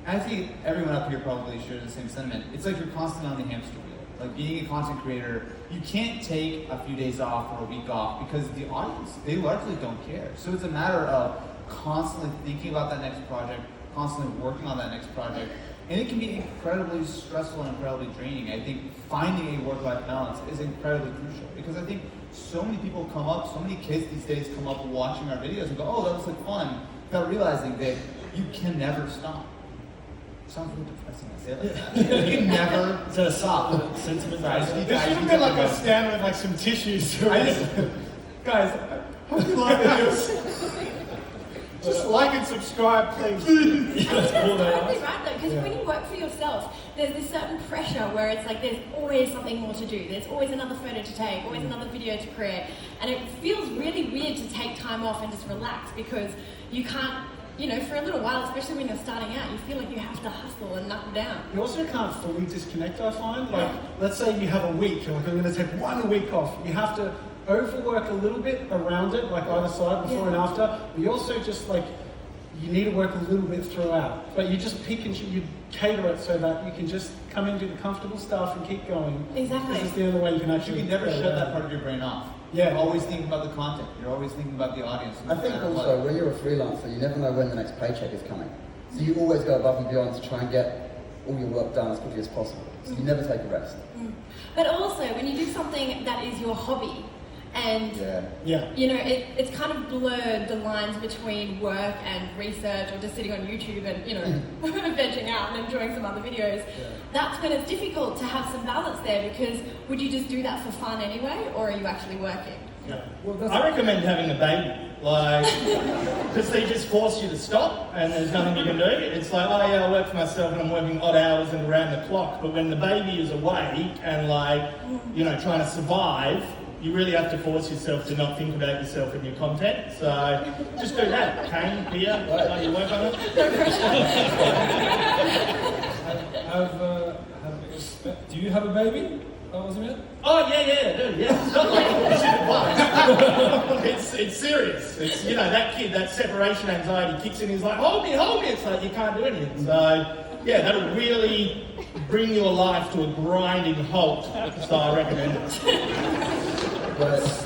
I think everyone up here probably shares the same sentiment. It's like you're constantly on the hamster wheel. Like being a content creator, you can't take a few days off or a week off because the audience, they largely don't care. So it's a matter of constantly thinking about that next project, constantly working on that next project. And it can be incredibly stressful and incredibly draining. I think finding a work-life balance is incredibly crucial because I think so many people come up, so many kids these days come up watching our videos and go, oh, that was like fun, without realizing that you can never stop. Sounds really depressing I say it like that. You can never stop. Sentiment. Guys, you There should have been like a stand with like some tissues. Guys, hope you like this. Just like and subscribe, please. That's totally right though, because when you work for yourself, there's this certain pressure where it's like there's always something more to do. There's always another photo to take, always another video to create. And it feels really weird to take time off and just relax because you can't, you know, for a little while, especially when you're starting out, you feel like you have to hustle and knuckle down. You also can't fully disconnect, I find. Like, let's say you have a week, you're like, I'm going to take 1 week off. You have to overwork a little bit around it, like either side, before and after. But you also just like, you need to work a little bit throughout. But you just pick and you cater it so that you can just come in, do the comfortable stuff and keep going. Exactly. This is the only way you can actually... You can never shut that part of your brain off. Yeah. You're always thinking about the content. You're always thinking about the audience. I think also, when you're a freelancer, you never know when the next paycheck is coming. So you always go above and beyond to try and get all your work done as quickly as possible. So you never take a rest. But also, when you do something that is your hobby, and you know, it's kind of blurred the lines between work and research or just sitting on YouTube and, you know, vegging out and enjoying some other videos. That's when it's difficult to have some balance there because would you just do that for fun anyway or are you actually working? Well, I recommend having a baby, like, because they just force you to stop and there's nothing you can do. It's like, oh yeah, I work for myself and I'm working odd hours and around the clock, but when the baby is awake and like, you know, trying to survive, you really have to force yourself to not think about yourself and your content. So just do that. Kane, Pia, you work on it? Do you have a baby? Oh, yeah, I do, yeah. It's not like it's serious. It's, you know, that kid, that separation anxiety kicks in, he's like, hold me. It's like, you can't do anything. So, yeah, that'll really bring your life to a grinding halt. So I recommend it. That's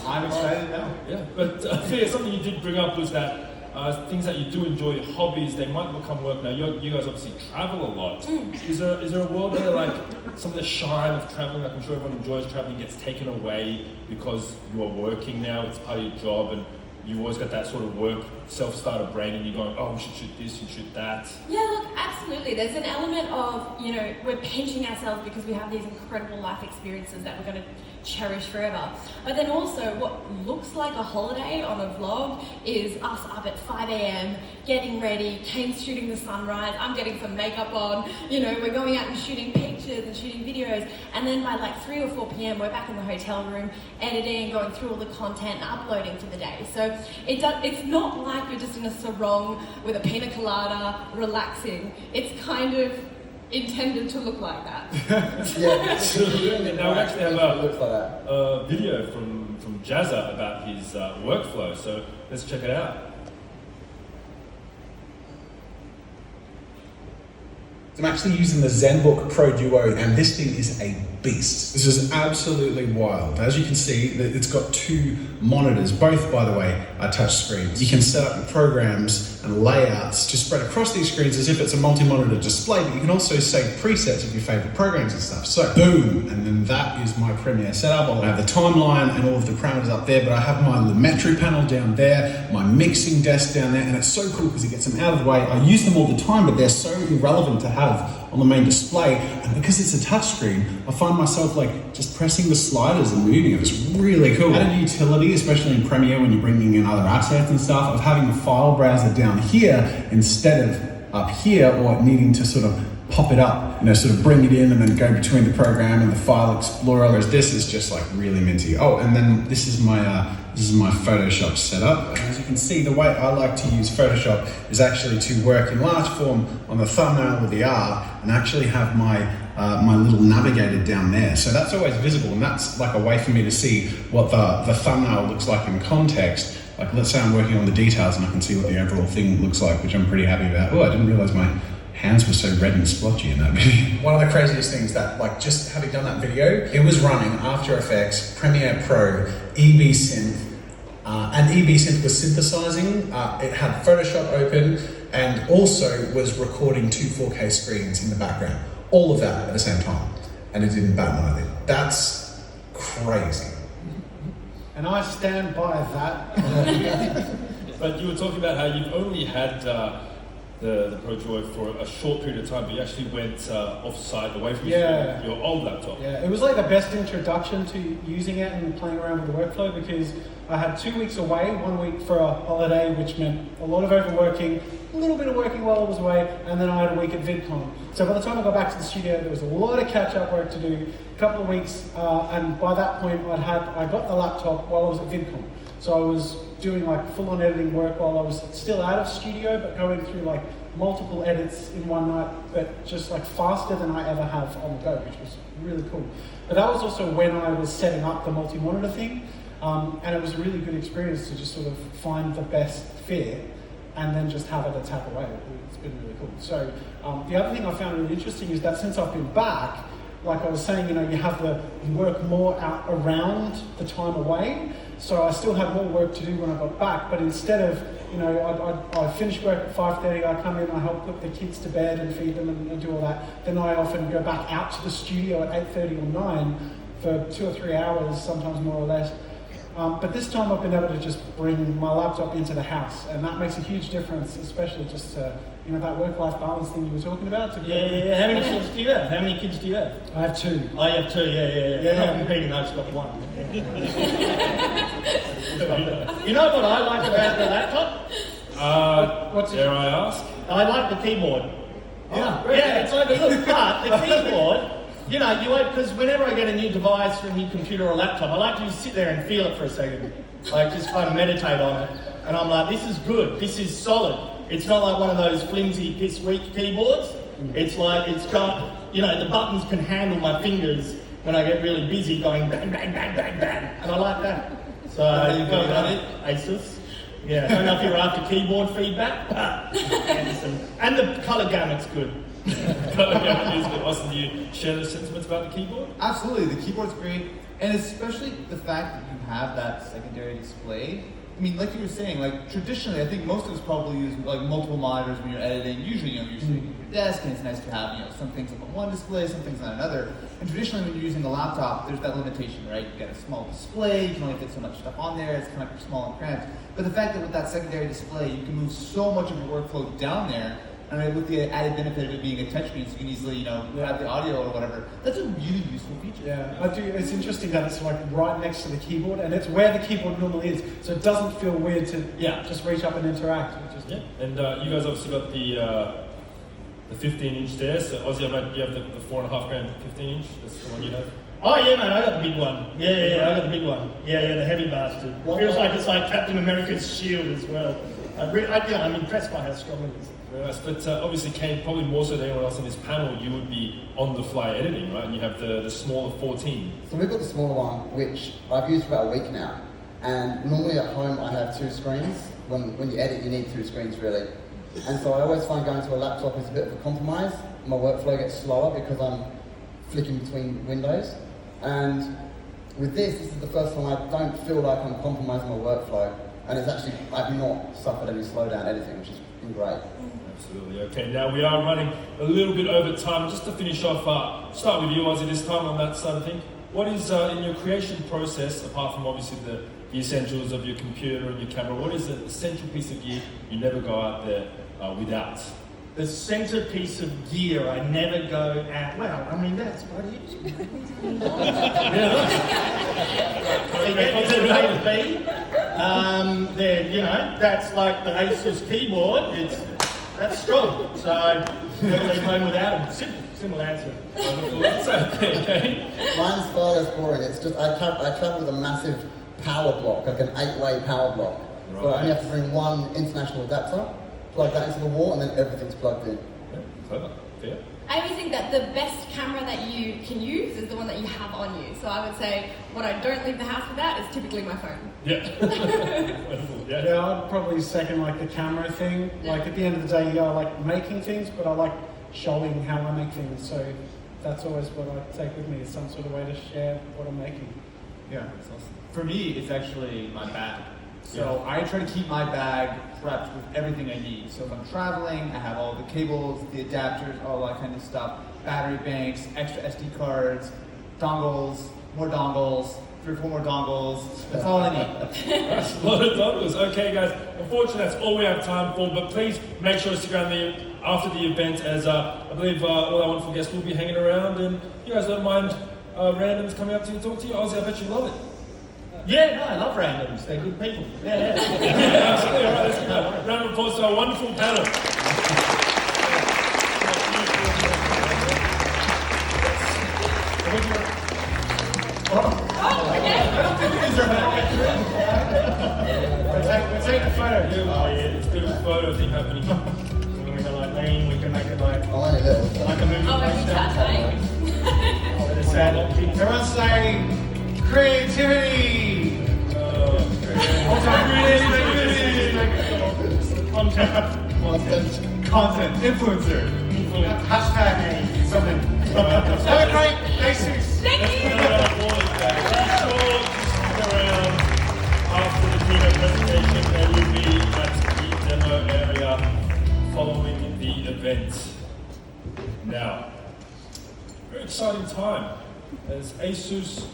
I'm excited now. Yeah, but something you did bring up was that things that you do enjoy, hobbies, they might become work. Now, you guys obviously travel a lot. Is there a world where like some of the shine of traveling, like I'm sure everyone enjoys traveling, gets taken away because you are working now, it's part of your job, and you've always got that sort of work self-starter brain and you're going, oh, we should shoot this, you shoot that. Yeah, look, absolutely. There's an element of, we're pinching ourselves because we have these incredible life experiences that we're going to cherish forever. But then also what looks like a holiday on a vlog is us up at 5 a.m, getting ready, Kane's shooting the sunrise, I'm getting some makeup on, we're going out and shooting pictures and shooting videos, and then by like 3 or 4 p.m, we're back in the hotel room, editing, going through all the content and uploading for the day. So it's not like you're just in a sarong with a pina colada, relaxing. It's kind of intended to look like that. Now we actually have a video from Jazza about his workflow, so let's check it out. I'm actually using the ZenBook Pro Duo, and this thing is a beast. This is absolutely wild. As you can see, it's got 2 monitors, both, by the way, are touch screens. You can set up your programs and layouts to spread across these screens as if it's a multi-monitor display, but you can also save presets of your favorite programs and stuff. So, boom, and then that is my Premiere setup. I'll have the timeline and all of the parameters up there, but I have my Lumetri panel down there, my mixing desk down there, and it's so cool because it gets them out of the way. I use them all the time, but they're so irrelevant to have on the main display, and because it's a touchscreen, I find myself like just pressing the sliders and moving it. It's really cool. Added utility, especially in Premiere when you're bringing in other assets and stuff, of having the file browser down here instead of up here, or needing to sort of pop it up, sort of bring it in and then go between the program and the file explorer. Whereas this is just like really minty. Oh, and then this is my Photoshop setup. As you can see, the way I like to use Photoshop is actually to work in large form on the thumbnail with the R and actually have my little navigator down there. So that's always visible, and that's like a way for me to see what the thumbnail looks like in context. Like let's say I'm working on the details and I can see what the overall thing looks like, which I'm pretty happy about. Oh, I didn't realize my hands were so red and splotchy in that video. One of the craziest things that, like, just having done that video, it was running After Effects, Premiere Pro, EB Synth, and EB Synth was synthesizing. It had Photoshop open and also was recording 2 4K screens in the background. All of that at the same time, and it didn't bat an eyelid. That's crazy. And I stand by that. But you were talking about how you've only had the Pro Duo for a short period of time, but you actually went off-site, away from your old laptop. Yeah, it was like the best introduction to using it and playing around with the workflow, because I had 2 weeks away, 1 week for a holiday, which meant a lot of overworking, a little bit of working while I was away, and then I had a week at VidCon. So by the time I got back to the studio, there was a lot of catch-up work to do, a couple of weeks, and by that point I got the laptop while I was at VidCon. So I was doing like full-on editing work while I was still out of studio, but going through like multiple edits in one night, but just like faster than I ever have on the go, which was really cool. But that was also when I was setting up the multi-monitor thing, and it was a really good experience to just sort of find the best fit and then just have it a tap away. It's been really cool. So the other thing I found really interesting is that since I've been back, like I was saying, you work more out around the time away. So I still had more work to do when I got back, but instead of, I finish work at 5:30, I come in, I help put the kids to bed and feed them and do all that. Then I often go back out to the studio at 8:30 or 9 for 2 or 3 hours, sometimes more or less. But this time I've been able to just bring my laptop into the house, and that makes a huge difference, especially just that work-life balance thing you were talking about. Yeah. How many kids do you have? I have 2. I have 2, yeah. I'm not competing, I've just got 1. You know what I like about the laptop? Dare I ask? I like the keyboard. It's overlooked, but the keyboard, because whenever I get a new device from your computer or laptop, I like to just sit there and feel it for a second. Like just kind of meditate on it. And I'm like, this is good, this is solid. It's not like one of those flimsy, piss-weak keyboards. It's like, it's got, the buttons can handle my fingers when I get really busy going bang, bang, bang, bang, bang. And I like that. So, you've got it, ASUS. Yeah, I don't know if you're after keyboard feedback. And the colour gamut's good. Colour gamut is good. Austin, do you share the sentiments about the keyboard? Absolutely, the keyboard's great, and especially the fact that you have that secondary display I mean, like you were saying, like traditionally, I think most of us probably use like multiple monitors when you're editing. Usually, you're sitting at your desk, and it's nice to have some things up on one display, some things on another. And traditionally, when you're using a laptop, there's that limitation, right? You got a small display, you can only fit so much stuff on there. It's kind of small and cramped. But the fact that with that secondary display, you can move so much of your workflow down there. And with the added benefit of it being a touchscreen, so you can easily, grab the audio or whatever. That's a really useful feature. Yeah, I do. It's interesting that it's like right next to the keyboard, and it's where the keyboard normally is, so it doesn't feel weird to just reach up and interact. And you guys obviously got the 15-inch there. So Ozzy, I bet you have the 4.5 gram 15-inch. That's the one you have. Oh yeah, man, I got the big one. Yeah, I got the big one. Yeah, the heavy bastard. Feels like it's like Captain America's shield as well. I'm impressed by how strong it is. Very nice. But obviously, Kane, probably more so than anyone else on this panel, you would be on the fly editing, right? And you have the smaller 14. So we've got the smaller one, which I've used for about a week now. And normally at home I have 2 screens. When you edit, you need 2 screens really. And so I always find going to a laptop is a bit of a compromise. My workflow gets slower because I'm flicking between windows. And with this is the first time I don't feel like I'm compromising my workflow. And it's actually, I've not suffered any slowdown editing, which has been great. Absolutely. Okay, now we are running a little bit over time. Just to finish off, start with you, Ozzy, this time on that side of things. What is, in your creation process, apart from obviously the essentials of your computer and your camera, what is an essential piece of gear you never go out there without? The centerpiece of gear I never go out. Well, I mean, that's what it is. That's like the ASUS keyboard. That's strong. So never leave home without it. Simple answer. Okay. Mine's far less boring. It's just I travel with a massive power block, like an 8-way power block. Right. So I only have to bring one international adapter, plug that into the wall, and then everything's plugged in. Yeah, clever. Yeah. I always think that the best camera that you can use is the one that you have on you. So I would say what I don't leave the house without is typically my phone. Yeah. Yeah, I'd probably second like the camera thing. Like at the end of the day, I like making things, but I like showing how I make things. So that's always what I take with me, is some sort of way to share what I'm making. Yeah, that's awesome. For me, it's actually my bag. So I try to keep my bag prepped with everything I need. So if I'm traveling, I have all the cables, the adapters, all that kind of stuff, battery banks, extra SD cards, dongles, more dongles, 3 or 4 more dongles. That's all I need. That's a lot of dongles. Okay, guys. Unfortunately, that's all we have time for. But please make sure to stick around after the event, as I believe all our wonderful guests will be hanging around, and you guys don't mind randoms coming up to you and talk to you. Ozzy, I bet you love it. Yeah, no, I love randoms. They're good people. Yeah. Absolutely. All right, let's give a round of applause to our wonderful panel. We're taking a photo. It's a bit of a photo thing happening. We can like lean, we can make it like a movie. Oh, every time. Everyone's saying creativity. Content. Influencer. Hashtag something. Have a great ASUS. Thank you. After the keynote presentation, there will be at the demo area following the event. Now, very exciting time. As ASUS,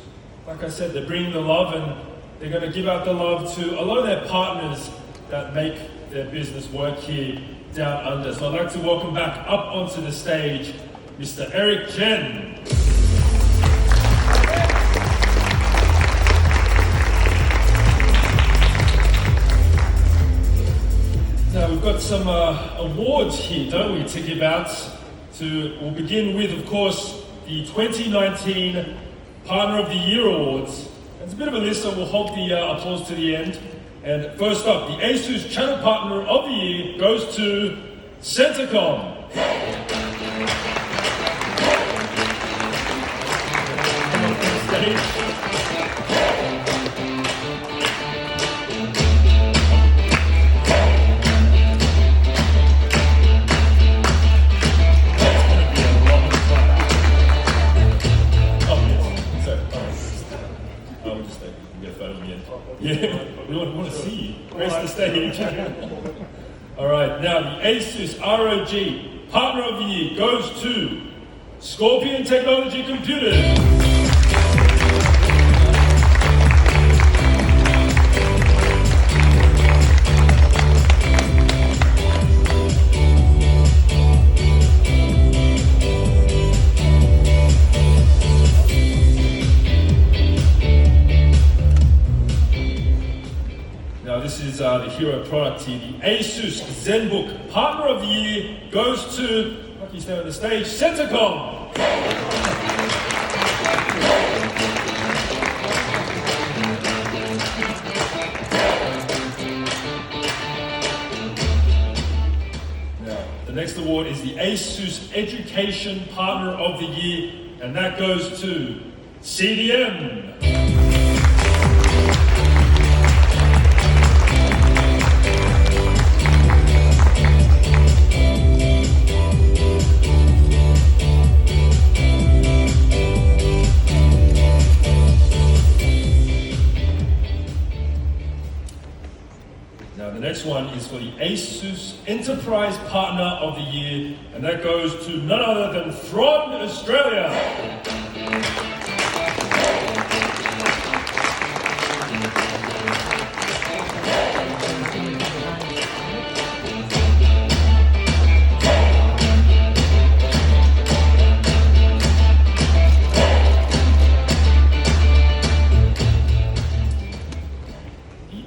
like I said, they're bringing the love, and they're going to give out the love to a lot of their partners that make their business work here down under. So I'd like to welcome back up onto the stage Mr. Eric Chen. Now we've got some awards here, don't we, to give out. We'll begin with, of course, the 2019 Partner of the Year Awards. It's a bit of a list, so we'll hold the applause to the end. And first up, the ASUS Channel Partner of the Year goes to Centacom. Yeah, we want to see you. Grace the stage. All right, now the ASUS ROG Partner of the Year goes to Scorpion Technology Computers. This is the hero product here. The ASUS ZenBook Partner of the Year goes to, lucky stand on the stage, Centacom. Now, the next award is the ASUS Education Partner of the Year, and that goes to CDM. The next one is for the ASUS Enterprise Partner of the Year, and that goes to none other than from Australia.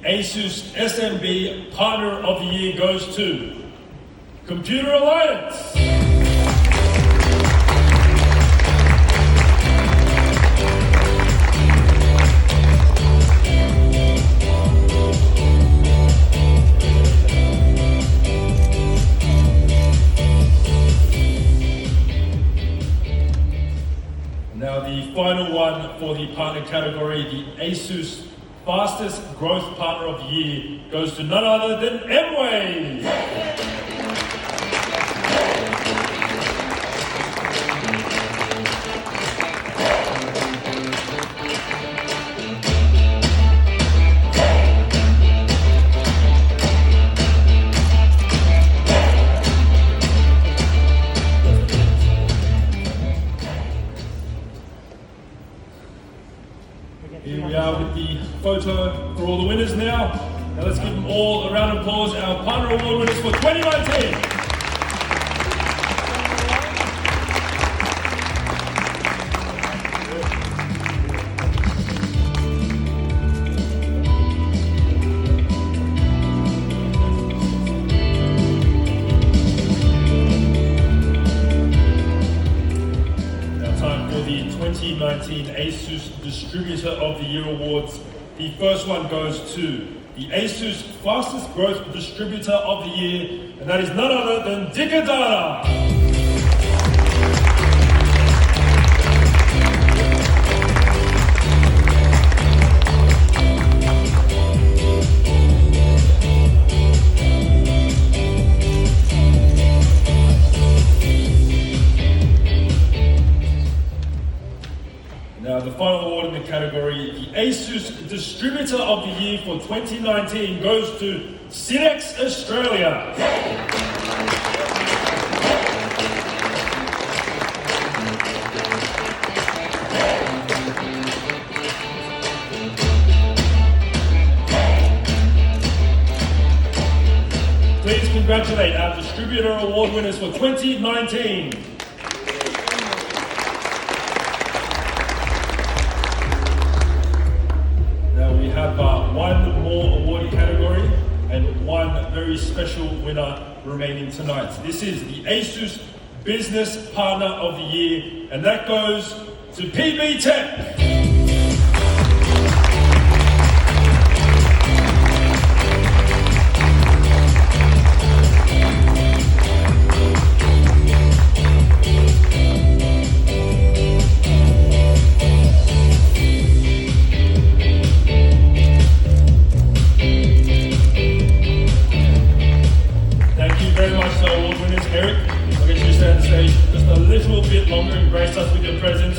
ASUS SMB Partner of the Year goes to Computer Alliance. Now the final one for the partner category, the ASUS Fastest Growth Partner of the Year goes to none other than Emway. Here we are with the photo for all the winners now. Now let's give them all a round of applause, our Partner Award winners for 2019. Now time for the 2019 ASUS Distributor of the Year Awards. The first one goes to the ASUS Fastest Growth Distributor of the Year, and that is none other than Dicadata. Now the final award in the category, the ASUS Distributor of the Year for 2019 goes to Cinex Australia. Please congratulate our Distributor Award winners for 2019. We have one more award category and one very special winner remaining tonight. This is the ASUS Business Partner of the Year, and that goes to PB Tech. Eric, I'll get you to stay on stage just a little bit longer and grace us with your presence.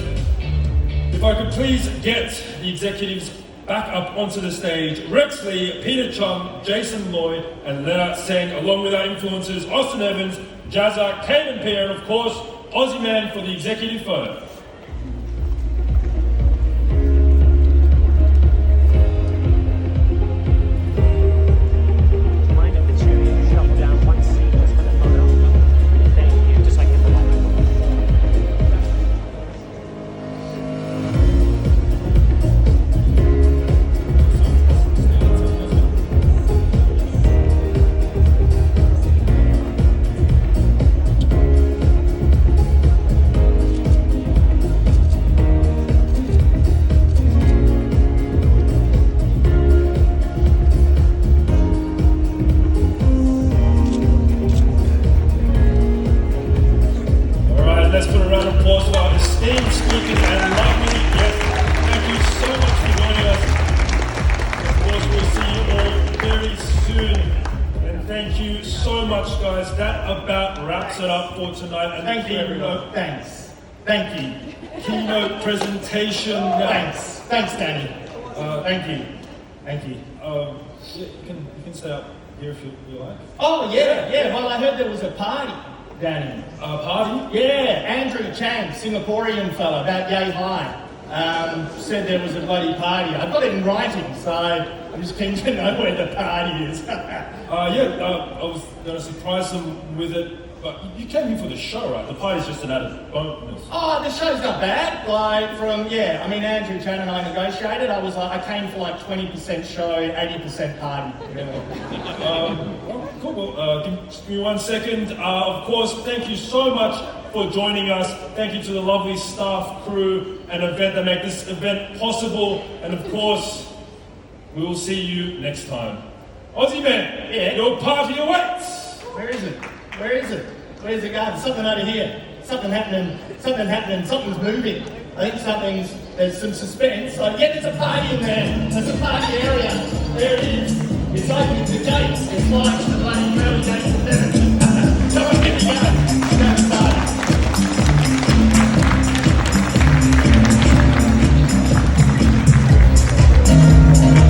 If I could please get the executives back up onto the stage Rex Lee, Peter Chung, Jason Lloyd, and Leonard Seng, along with our influencers Austin Evans, Jazza, Kevin Pierre, and of course, Aussie Man for the executive photo. Let's put a round of applause to our esteemed speakers and lovely guests. Thank you so much for joining us. Of course, we'll see you all very soon. And thank you so much, guys. That about wraps it up for tonight. And Thank you, everyone. Thanks. Thank you. Keynote presentation. Thanks. Thanks, Danny. Thank you. Thank you. Yeah, you can stay up here if you like. Oh, yeah. Well, I heard there was a party, Danny. A party? Yeah, Andrew Chang, Singaporean fella, about yay high, said there was a bloody party. I've got it in writing, so I'm just keen to know where the party is. I was going to surprise them with it, but you came here for the show, right? The party's just an added bonus. Oh, the show's not bad. Andrew Chan and I negotiated. I came for like 20% show, 80% party. Cool. Well, give me 1 second. Of course, thank you so much for joining us. Thank you to the lovely staff, crew, and event that make this event possible. And of course, we will see you next time. Aussie Man, your party awaits. Where is it? Where's it going? Something over here. Something happening. Something's moving. I think there's some suspense. There's a party in there. There's a party area. There it is. It's opening the gates. It's like the bloody early days of heaven. Come on, get me going.